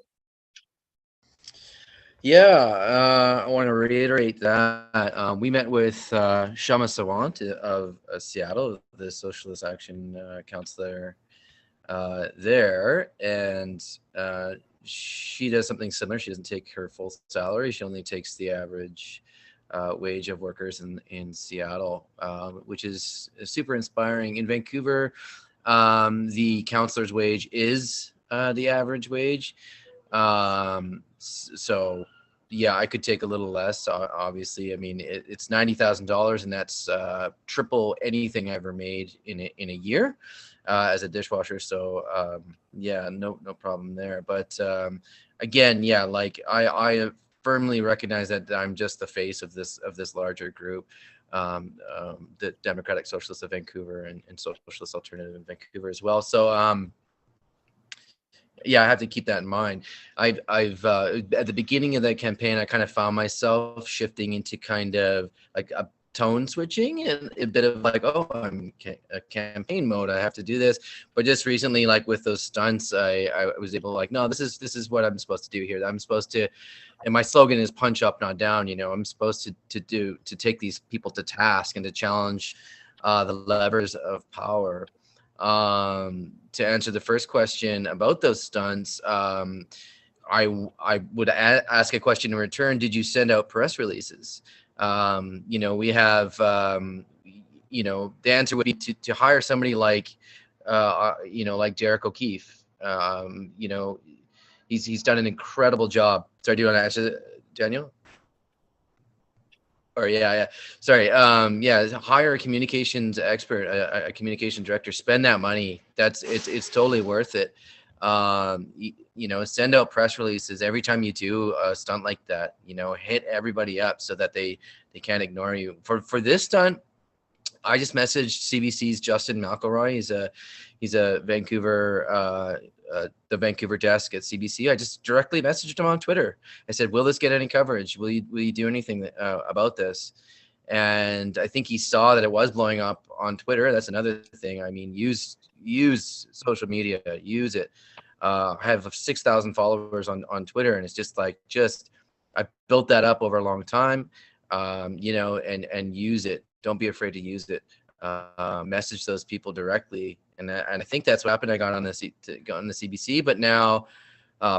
Yeah, I want to reiterate that we met with Shama Sawant of Seattle, the Socialist Action counselor there, and she does something similar. She doesn't take her full salary. She only takes the average wage of workers in Seattle, which is super inspiring. In Vancouver, the counselor's wage is the average wage. So yeah, I could take a little less, obviously. I mean, it's $90,000, and that's triple anything I ever made in a year as a dishwasher. So yeah, no problem there. But again, yeah, like I firmly recognize that I'm just the face of this larger group, the Democratic Socialists of Vancouver and Socialist Alternative in Vancouver as well. So yeah, I have to keep that in mind. I've at the beginning of that campaign, I kind of found myself shifting into kind of like a tone switching and a bit of like, oh, I'm a campaign mode, I have to do this. But just recently, like with those stunts, I was able to like, no, this is what I'm supposed to do here. I'm supposed to, and my slogan is punch up, not down. You know, I'm supposed to take these people to task and to challenge the levers of power. To answer the first question about those stunts, I would ask a question in return. Did you send out press releases? You know, we have, you know, the answer would be to hire somebody like, you know, like Derek O'Keefe. You know, he's done an incredible job. Sorry, do you want to answer, Daniel? Or yeah. Sorry. Yeah, hire a communications expert, a communication director. Spend that money. It's totally worth it. You know, send out press releases every time you do a stunt like that. You know, hit everybody up so that they can't ignore you. For this stunt, I just messaged CBC's Justin McElroy. He's a Vancouver, the Vancouver desk at CBC. I just directly messaged him on Twitter. I said, "Will this get any coverage? Will you do anything about this?" And I think he saw that it was blowing up on Twitter. That's another thing. I mean, use social media, use it. I have 6,000 followers on Twitter, and it's just I built that up over a long time. You know, and use it. Don't be afraid to use it. Message those people directly, and I think that's what happened. I got on the CBC, but now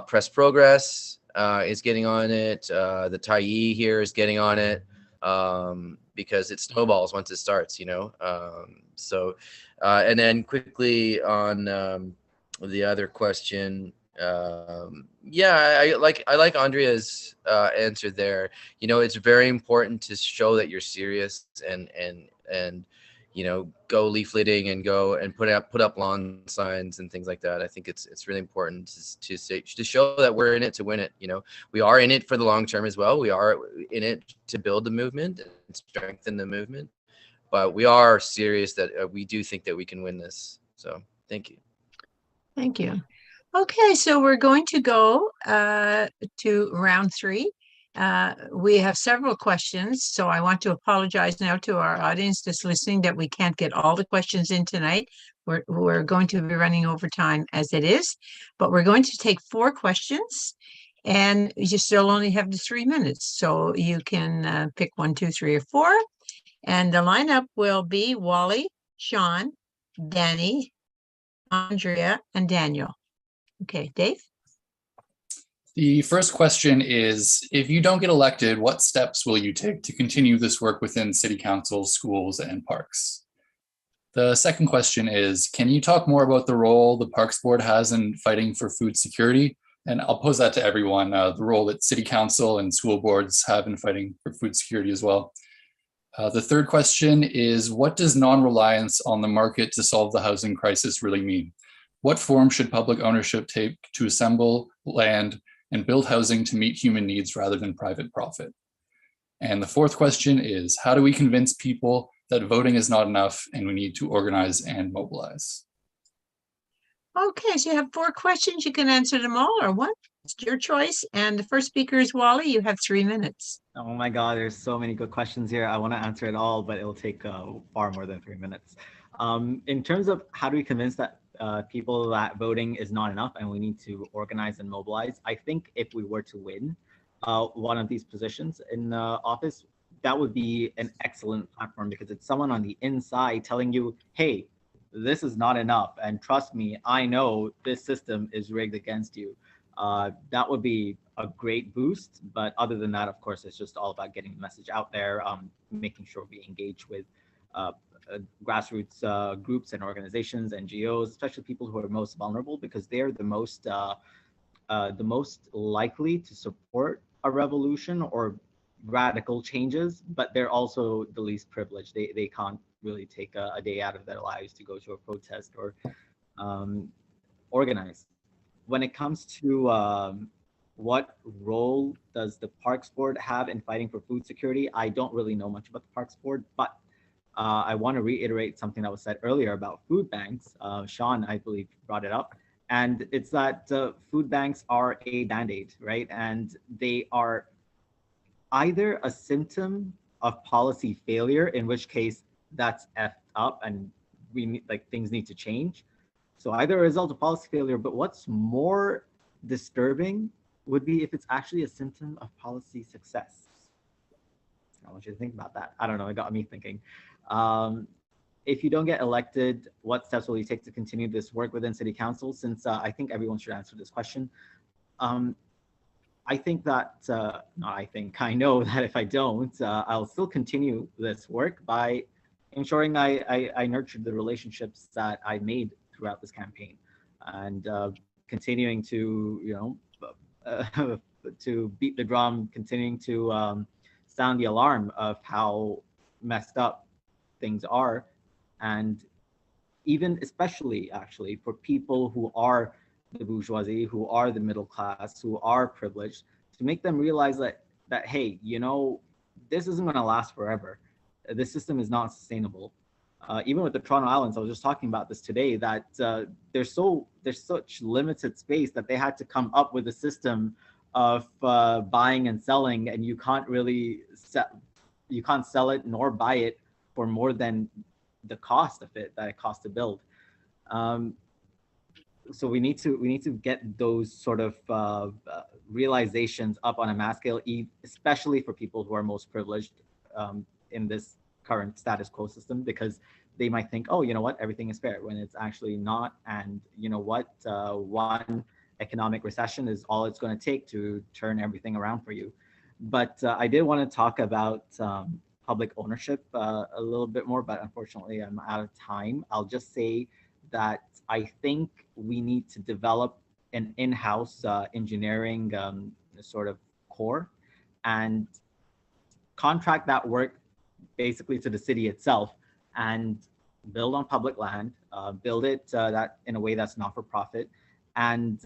Press Progress is getting on it. The Tyee here is getting on it because it snowballs once it starts, you know. So, and then quickly on the other question. Yeah, I like Andrea's answer there. You know, it's very important to show that you're serious and you know, go leafleting and go and put up lawn signs and things like that. I think it's really important to show that we're in it to win it. You know, we are in it for the long term as well. We are in it to build the movement and strengthen the movement, but we are serious that we do think that we can win this. So thank you. Thank you. Okay, so we're going to go to round 3. We have several questions, so I want to apologize now to our audience that's listening that we can't get all the questions in tonight. We're going to be running over time as it is, but we're going to take 4 questions, and you still only have the 3 minutes, so you can pick 1, 2, 3, or 4. And the lineup will be Wally, Sean, Danny, Andrea, and Daniel. Okay, Dave? The first question is, if you don't get elected, what steps will you take to continue this work within city council, schools, and parks? The second question is, can you talk more about the role the Parks Board has in fighting for food security? And I'll pose that to everyone, the role that city council and school boards have in fighting for food security as well. The third question is, what does non-reliance on the market to solve the housing crisis really mean? What form should public ownership take to assemble land and build housing to meet human needs rather than private profit? And the fourth question is, how do we convince people that voting is not enough and we need to organize and mobilize? Okay, so you have 4 questions. You can answer them all or one. It's your choice. And the first speaker is Wally. You have 3 minutes. Oh my God, there's so many good questions here. I want to answer it all, but it'll take far more than 3 minutes. In terms of how do we convince that people that voting is not enough and we need to organize and mobilize, I think if we were to win one of these positions in office, that would be an excellent platform because it's someone on the inside telling you, hey, this is not enough. And trust me, I know this system is rigged against you. That would be a great boost. But other than that, of course, it's just all about getting the message out there, making sure we engage with grassroots groups and organizations, NGOs, especially people who are most vulnerable, because they're the most likely to support a revolution or radical changes, but they're also the least privileged. They can't really take a day out of their lives to go to a protest or organize. When it comes to what role does the Parks Board have in fighting for food security, I don't really know much about the Parks Board, but I want to reiterate something that was said earlier about food banks. Sean, I believe, brought it up. And it's that food banks are a band-aid, right? And they are either a symptom of policy failure, in which case that's effed up and we need, like, things need to change. So either a result of policy failure, but what's more disturbing would be if it's actually a symptom of policy success. I want you to think about that. I don't know, it got me thinking. If you don't get elected, what steps will you take to continue this work within City Council? Since I think everyone should answer this question. I think that, I know that if I don't, I'll still continue this work by ensuring I nurtured the relationships that I made throughout this campaign, and continuing to, to beat the drum, continuing to sound the alarm of how messed up things are, and even especially actually for people who are the bourgeoisie, who are the middle class, who are privileged, to make them realize that hey, this isn't going to last forever. This system is not sustainable. Even with the Toronto Islands, I was just talking about this today, that there's such limited space that they had to come up with a system of buying and selling, and you can't really sell it nor buy it for more than the cost of it that it costs to build. So we need to get those sort of realizations up on a mass scale, especially for people who are most privileged in this current status quo system, because they might think, oh, you know what, everything is fair, when it's actually not. And you know what, one economic recession is all it's going to take to turn everything around for you. But I did want to talk about public ownership a little bit more, but unfortunately I'm out of time. I'll just say that I think we need to develop an in-house engineering sort of core and contract that work basically to the city itself, and build on public land, build it that in a way that's not for profit, and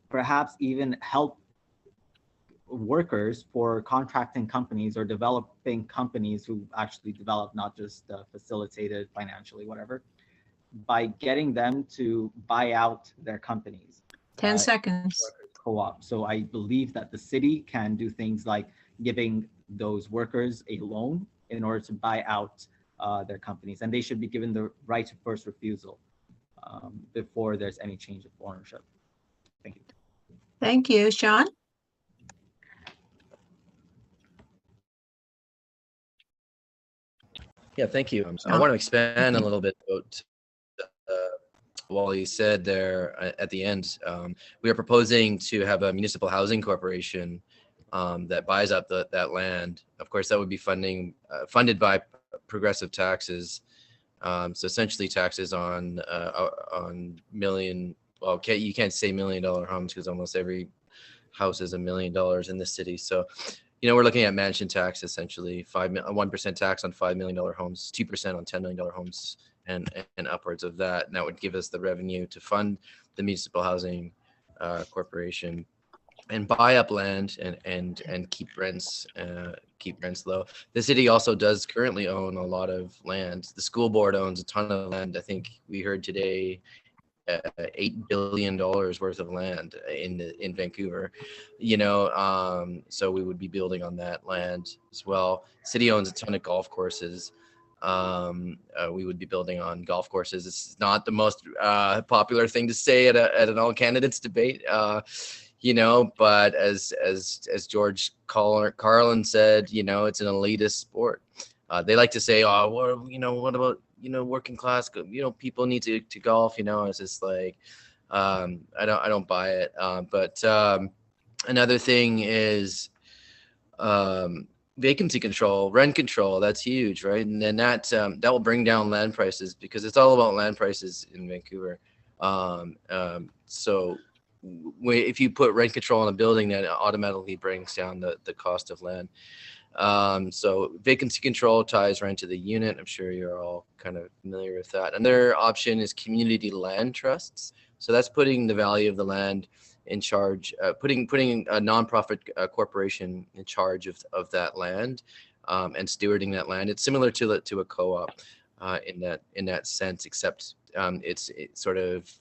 perhaps even help workers for contracting companies or developing companies who actually develop, not just facilitated financially, whatever, by getting them to buy out their companies. 10 seconds. Co-op. So I believe that the city can do things like giving those workers a loan in order to buy out their companies, and they should be given the right of first refusal before there's any change of ownership. Thank you. Thank you, Sean. Yeah, thank you. I Sean? want to expand a Okay. little bit about Wally said there at the end. We are proposing to have a municipal housing corporation that buys up that land. Of course, that would be funded by progressive taxes. So essentially, taxes on million. Well, you can't say $1 million homes because almost every house is $1 million in the city. So, we're looking at mansion tax essentially, 1% tax on $5 million homes, 2% on $10 million homes, and upwards of that. And that would give us the revenue to fund the municipal housing corporation and buy up land and keep rents low. The city also does currently own a lot of land. The school board owns a ton of land. I think we heard today $8 billion worth of land in Vancouver, so we would be building on that land as well. City owns a ton of golf courses. We would be building on golf courses. It's not the most popular thing to say at an all candidates debate, but as George Carlin said, it's an elitist sport. They like to say, oh, what about working class, people need to golf. It's just like, I don't buy it. But another thing is vacancy control, rent control. That's huge, right? And then that will bring down land prices, because it's all about land prices in Vancouver. So if you put rent control on a building, that automatically brings down the cost of land. So vacancy control ties rent to the unit. I'm sure you're all kind of familiar with that. Another option is community land trusts. So that's putting the value of the land in charge, putting a nonprofit corporation in charge of that land, and stewarding that land. It's similar to a co-op in that sense, except it's sort of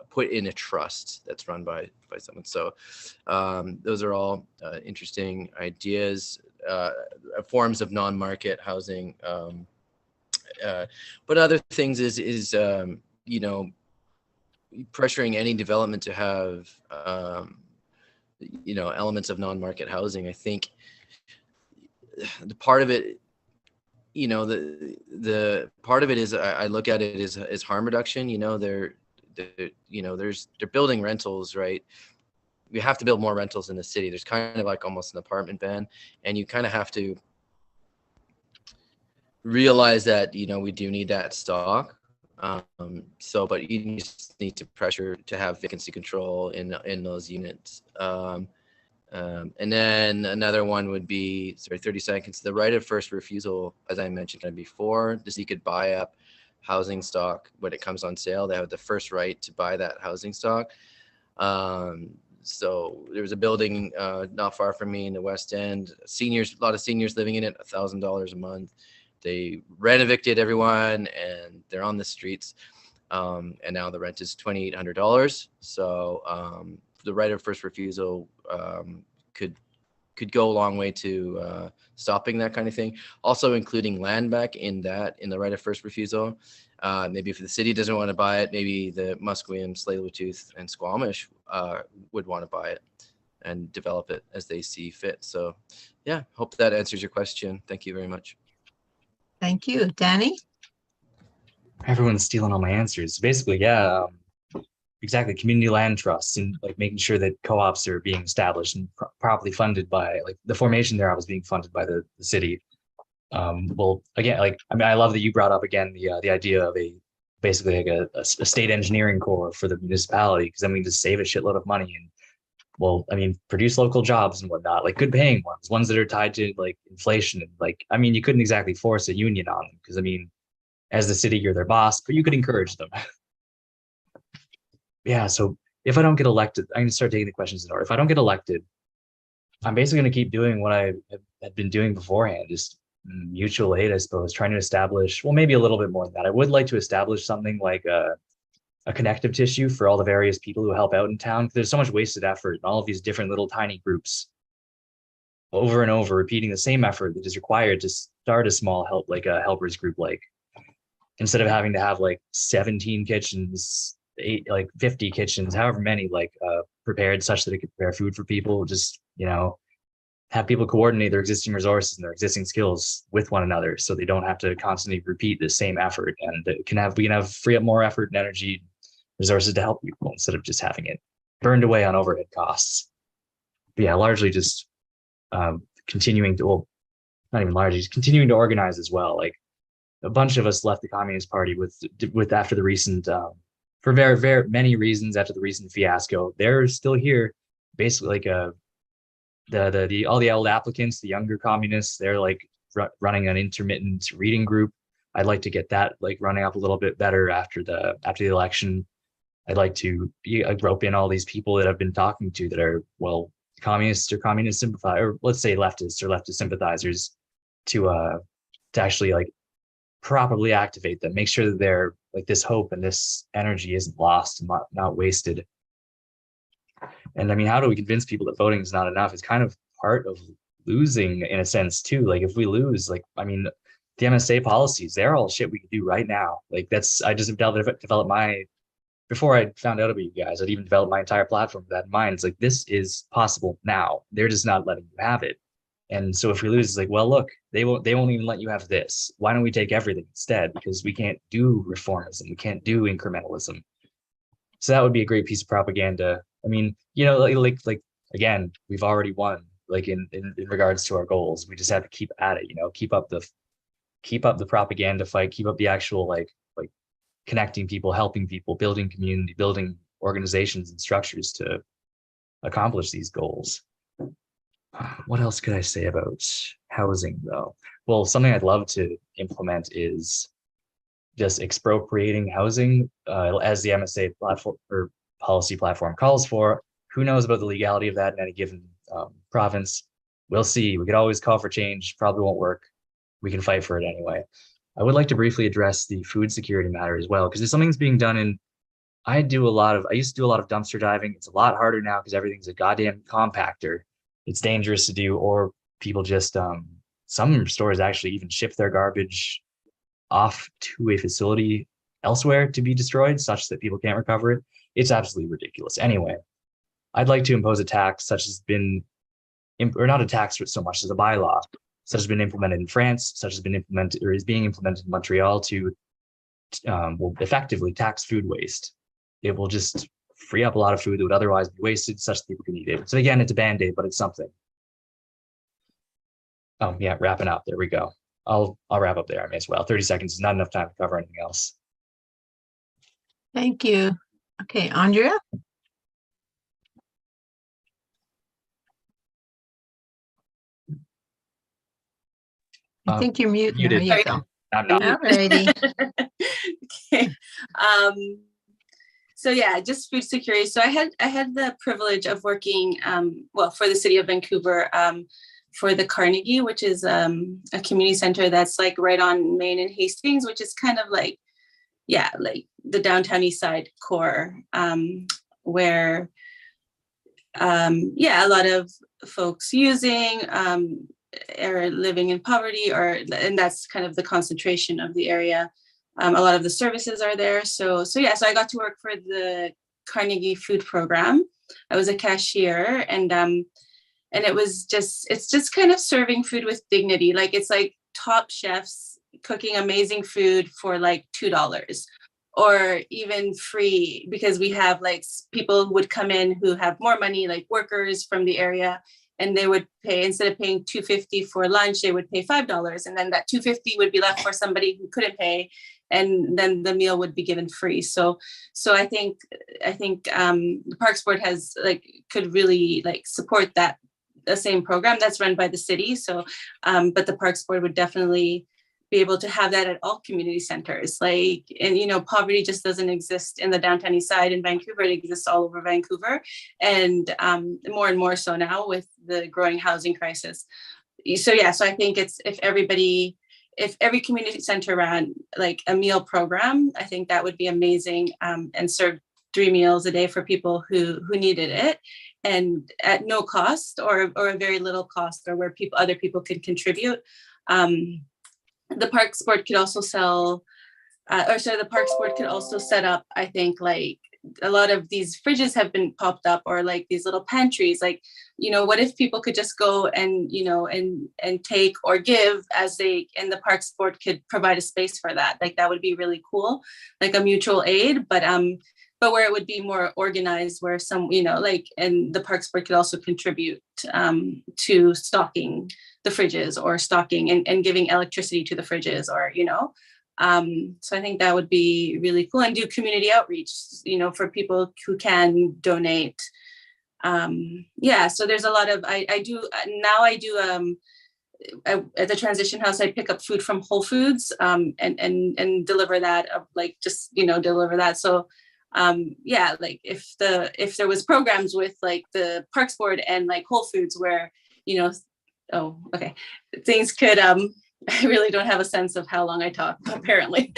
put in a trust that's run by someone. So those are all interesting ideas, forms of non-market housing. But other things is pressuring any development to have elements of non-market housing. I think the part of it, the part of it is, I look at it as harm reduction. They're building rentals, right? We have to build more rentals in the city. There's kind of like almost an apartment ban, and you kind of have to realize that we do need that stock. But you just need to pressure to have vacancy control in those units. And then another one would be, 30 seconds, the right of first refusal, as I mentioned before. This, you could buy up housing stock when it comes on sale. They have the first right to buy that housing stock. So there was a building not far from me in the West End. A lot of seniors living in it, $1,000 a month. They rent evicted everyone, and they're on the streets. And now the rent is $2,800. So the right of first refusal could go a long way to stopping that kind of thing. Also including land back in the right of first refusal. Maybe if the city doesn't want to buy it, maybe the Musqueam, Tsleil-Waututh, and Squamish would want to buy it and develop it as they see fit. So yeah, hope that answers your question. Thank you very much. Thank you. Danny? Everyone's stealing all my answers. Basically, yeah, exactly. Community land trusts, and like making sure that co-ops are being established and properly funded by, like, the formation thereof is being funded by the city. Well, again, I love that you brought up again the idea of basically like a state engineering corps for the municipality, because then we just save a shitload of money and, well, produce local jobs and whatnot, like good paying ones that are tied to like inflation. And you couldn't exactly force a union on them, because as the city, you're their boss, but you could encourage them. Yeah, so if I don't get elected, I'm gonna start taking the questions in order. If I don't get elected, I'm basically gonna keep doing what I had been doing beforehand, just mutual aid, I suppose, trying to establish, well, maybe a little bit more than that. I would like to establish something like a connective tissue for all the various people who help out in town. There's so much wasted effort in all of these different little tiny groups, over and over, repeating the same effort that is required to start a small helpers group, instead of having to have 17 kitchens, 50 kitchens, however many, prepared such that it could prepare food for people. Just, have people coordinate their existing resources and their existing skills with one another, so they don't have to constantly repeat the same effort, and we can have free up more effort and energy, resources to help people instead of just having it burned away on overhead costs. But yeah, largely just continuing to, well, not even largely, just continuing to organize as well. Like a bunch of us left the Communist Party with after the recent, for very, very many reasons after the recent fiasco. They're still here, basically like all the old applicants, the younger communists, they're like running an intermittent reading group. I'd like to get that like running up a little bit better after the election. I'd like to rope in all these people that I've been talking to that are, well, communists or communist sympathizers, or let's say leftists or leftist sympathizers, to actually like properly activate them, make sure that they're like this hope and this energy isn't lost and not wasted. And I mean, how do we convince people that voting is not enough? It's kind of part of losing in a sense too. Like if we lose, like, I mean, the MSA policies, they're all shit we could do right now. Like I just developed my, before I found out about you guys, I'd even developed my entire platform with that in mind. It's like, this is possible now. They're just not letting you have it. And so if we lose, it's like, well, look, they won't even let you have this. Why don't we take everything instead? Because we can't do reformism. We can't do incrementalism. So that would be a great piece of propaganda. I mean, you know, like again, we've already won, like in regards to our goals. We just have to keep at it, you know, keep up the propaganda fight, keep up the actual like connecting people, helping people, building community, building organizations and structures to accomplish these goals. What else could I say about housing though? Well, something I'd love to implement is just expropriating housing as the MSA platform or policy platform calls for. Who knows about the legality of that in any given province? We'll see. We could always call for change, probably won't work. We can fight for it anyway. I would like to briefly address the food security matter as well, because there's something's being done in, I used to do a lot of dumpster diving. It's a lot harder now because everything's a goddamn compactor. It's dangerous to do, or people just, some stores actually even ship their garbage off to a facility elsewhere to be destroyed such that people can't recover it. It's absolutely ridiculous. Anyway, I'd like to impose a tax such as been, or not a tax so much as a bylaw, such as been implemented in France, such as been implemented or is being implemented in Montreal to will effectively tax food waste. It will just free up a lot of food that would otherwise be wasted, such that people can eat it. So again, it's a band-aid, but it's something. Oh yeah, wrapping up. There we go. I'll wrap up there. I may as well. 30 seconds is not enough time to cover anything else. Thank you. Okay, Andrea? I think you're mute. Muted. There you go. I'm not. All righty. Okay. So yeah, just food security. So I had the privilege of working for the city of Vancouver for the Carnegie, which is a community center that's like right on Main and Hastings, which is kind of like, yeah, like the downtown east side core, where a lot of folks using are living in poverty, and that's kind of the concentration of the area. A lot of the services are there. So I got to work for the Carnegie food program. I was a cashier, and it's just kind of serving food with dignity. Like it's like top chefs cooking amazing food for like $2 or even free, because we have like people who would come in who have more money, like workers from the area, and they would pay, instead of paying $2.50 for lunch, they would pay $5, and then that $2.50 would be left for somebody who couldn't pay, and then the meal would be given free. So I think the Parks Board could really like support the same program that's run by the city. So, but the Parks Board would definitely be able to have that at all community centers. Like, and poverty just doesn't exist in the downtown east side in Vancouver. It exists all over Vancouver, and more and more so now with the growing housing crisis. So I think if every community center ran like a meal program, I think that would be amazing, and served 3 meals a day for people who needed it, and at no cost or a very little cost, or where other people could contribute. The Parks Board could also the Parks Board could also set up, I think, like a lot of these fridges have been popped up, or like these little pantries. Like, you know, what if people could just go and, you know, and take or give as they, and the Parks Board could provide a space for that. Like, that would be really cool, like a mutual aid, but where it would be more organized, where some, you know, like, and the Parks Board could also contribute to stocking the fridges, or stocking and giving electricity to the fridges, or, you know. So I think that would be really cool, and do community outreach, you know, for people who can donate. Yeah, so there's a lot of, I do at the transition house, I pick up food from Whole Foods, and deliver that, like, just, you know, deliver that. So yeah, like if there was programs with like the Parks Board and like Whole Foods, where, you know, oh, okay, things could, I really don't have a sense of how long I talk, apparently.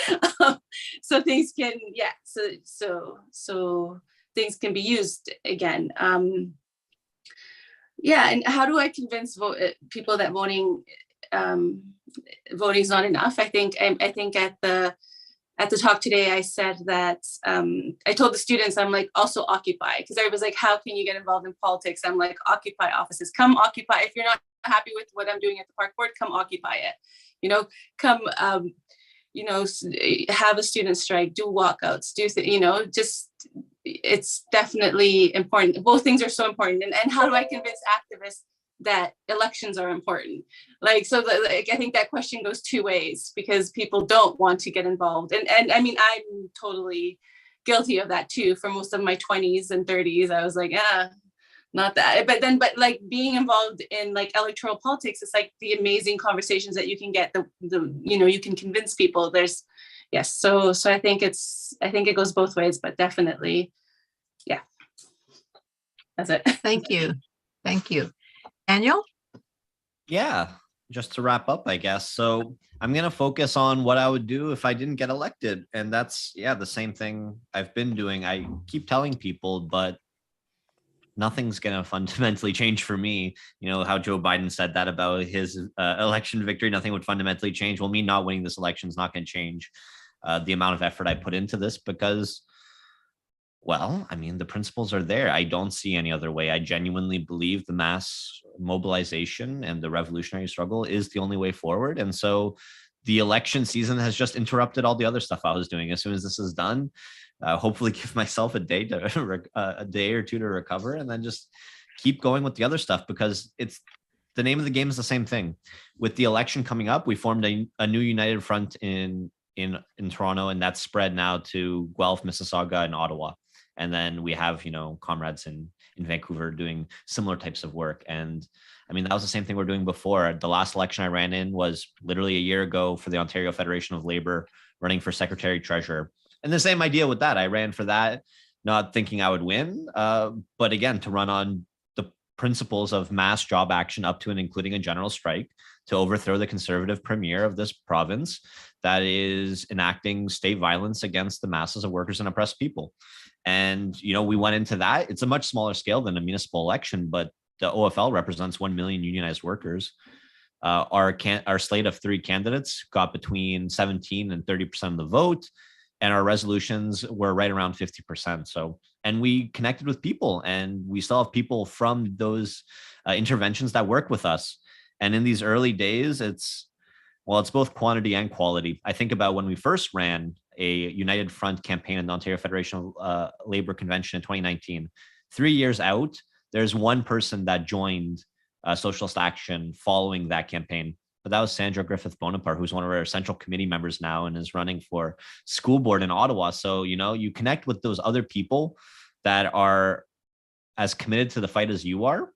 So things can, yeah, so things can be used again. Yeah, and how do I convince people that voting is not enough? I think at the talk today, I said that I told the students, I'm like, also occupy, because everybody's like, how can you get involved in politics? I'm like, occupy offices, come occupy. If you're not happy with what I'm doing at the Park Board, come occupy it. You know, come, you know, have a student strike, do walkouts, you know, just, it's definitely important. Both things are so important. And how do I convince activists that elections are important? Like, so like, I think that question goes two ways, because people don't want to get involved. And I mean, I'm totally guilty of that too. For most of my 20s and 30s, I was like, not that. But like being involved in like electoral politics, it's like the amazing conversations that you can get, the you know, you can convince people. There's, yes. So I think it goes both ways, but definitely, yeah. That's it. Thank you. Thank you. Daniel? Yeah, just to wrap up, I guess. So I'm going to focus on what I would do if I didn't get elected. And that's, yeah, the same thing I've been doing. I keep telling people, but nothing's going to fundamentally change for me. You know, how Joe Biden said that about his election victory, nothing would fundamentally change. Well, me not winning this election is not going to change the amount of effort I put into this, because, well, I mean, the principles are there. I don't see any other way. I genuinely believe the mass mobilization and the revolutionary struggle is the only way forward. And so the election season has just interrupted all the other stuff I was doing. As soon as this is done, hopefully give myself a day or two to recover, and then just keep going with the other stuff, because it's the name of the game is the same thing. With the election coming up, we formed a new united front in Toronto, and that's spread now to Guelph, Mississauga, and Ottawa. And then we have, you know, comrades in Vancouver doing similar types of work. And I mean, that was the same thing we're doing before. The last election I ran in was literally a year ago for the Ontario Federation of Labor, running for Secretary Treasurer. And the same idea with that. I ran for that, not thinking I would win, but again, to run on the principles of mass job action up to and including a general strike, to overthrow the Conservative premier of this province that is enacting state violence against the masses of workers and oppressed people. And, you know, we went into that. It's a much smaller scale than a municipal election, but the OFL represents 1 million unionized workers. Our slate of 3 candidates got between 17 and 30% of the vote, and our resolutions were right around 50%. So, and we connected with people, and we still have people from those interventions that work with us. And in these early days, it's both quantity and quality. I think about when we first ran a United Front campaign in the Ontario Federation of Labor Convention in 2019. 3 years out, there's one person that joined Socialist Action following that campaign. But that was Sandra Griffith Bonaparte, who's one of our central committee members now and is running for school board in Ottawa. So, you know, you connect with those other people that are as committed to the fight as you are,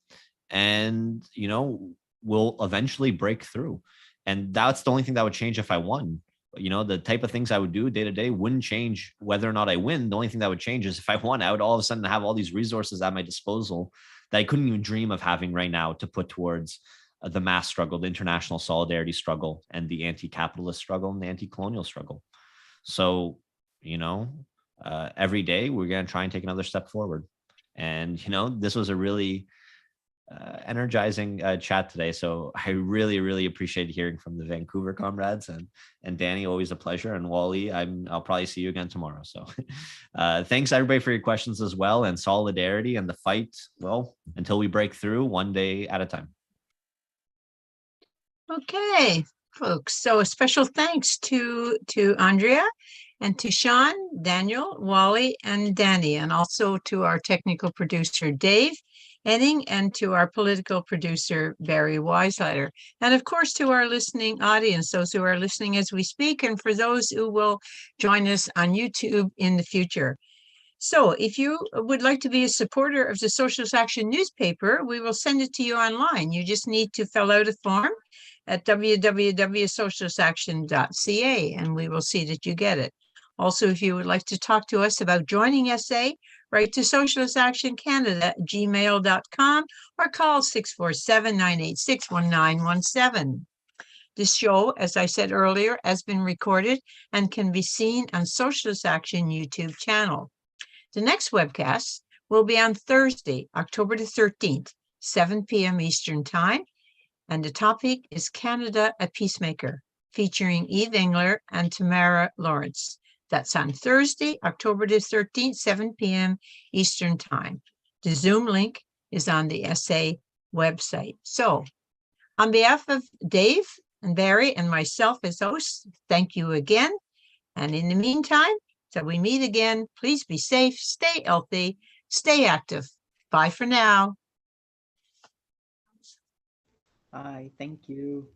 and, you know, will eventually break through. And that's the only thing that would change if I won. You know, the type of things I would do day to day wouldn't change whether or not I win. The only thing that would change is if I won, I would all of a sudden have all these resources at my disposal that I couldn't even dream of having right now to put towards the mass struggle, the international solidarity struggle, and the anti-capitalist struggle and the anti-colonial struggle. So, you know, every day we're going to try and take another step forward. And, you know, this was a really energizing chat today. So I really, really appreciate hearing from the Vancouver comrades, and Danny, always a pleasure. And Wally, I'll probably see you again tomorrow. So thanks everybody for your questions as well, and solidarity and the fight. Well, until we break through, one day at a time. Okay, folks. So a special thanks to Andrea and to Sean, Daniel, Wally, and Danny, and also to our technical producer, Dave Enning, and to our political producer, Barry Weisleiter. And of course, to our listening audience, those who are listening as we speak, and for those who will join us on YouTube in the future. So if you would like to be a supporter of the Socialist Action newspaper, we will send it to you online. You just need to fill out a form at www.socialistaction.ca, and we will see that you get it. Also, if you would like to talk to us about joining SA, write to socialistactioncanada@gmail.com or call 647-986-1917. This show, as I said earlier, has been recorded and can be seen on Socialist Action YouTube channel. The next webcast will be on Thursday, October the 13th, 7 p.m. Eastern Time, and the topic is Canada, a Peacemaker, featuring Eve Engler and Tamara Lawrence. That's on Thursday, October the 13th, 7 p.m. Eastern Time. The Zoom link is on the SA website. So, on behalf of Dave and Barry and myself as hosts, thank you again. And in the meantime, till we meet again, please be safe, stay healthy, stay active. Bye for now. Bye. Thank you.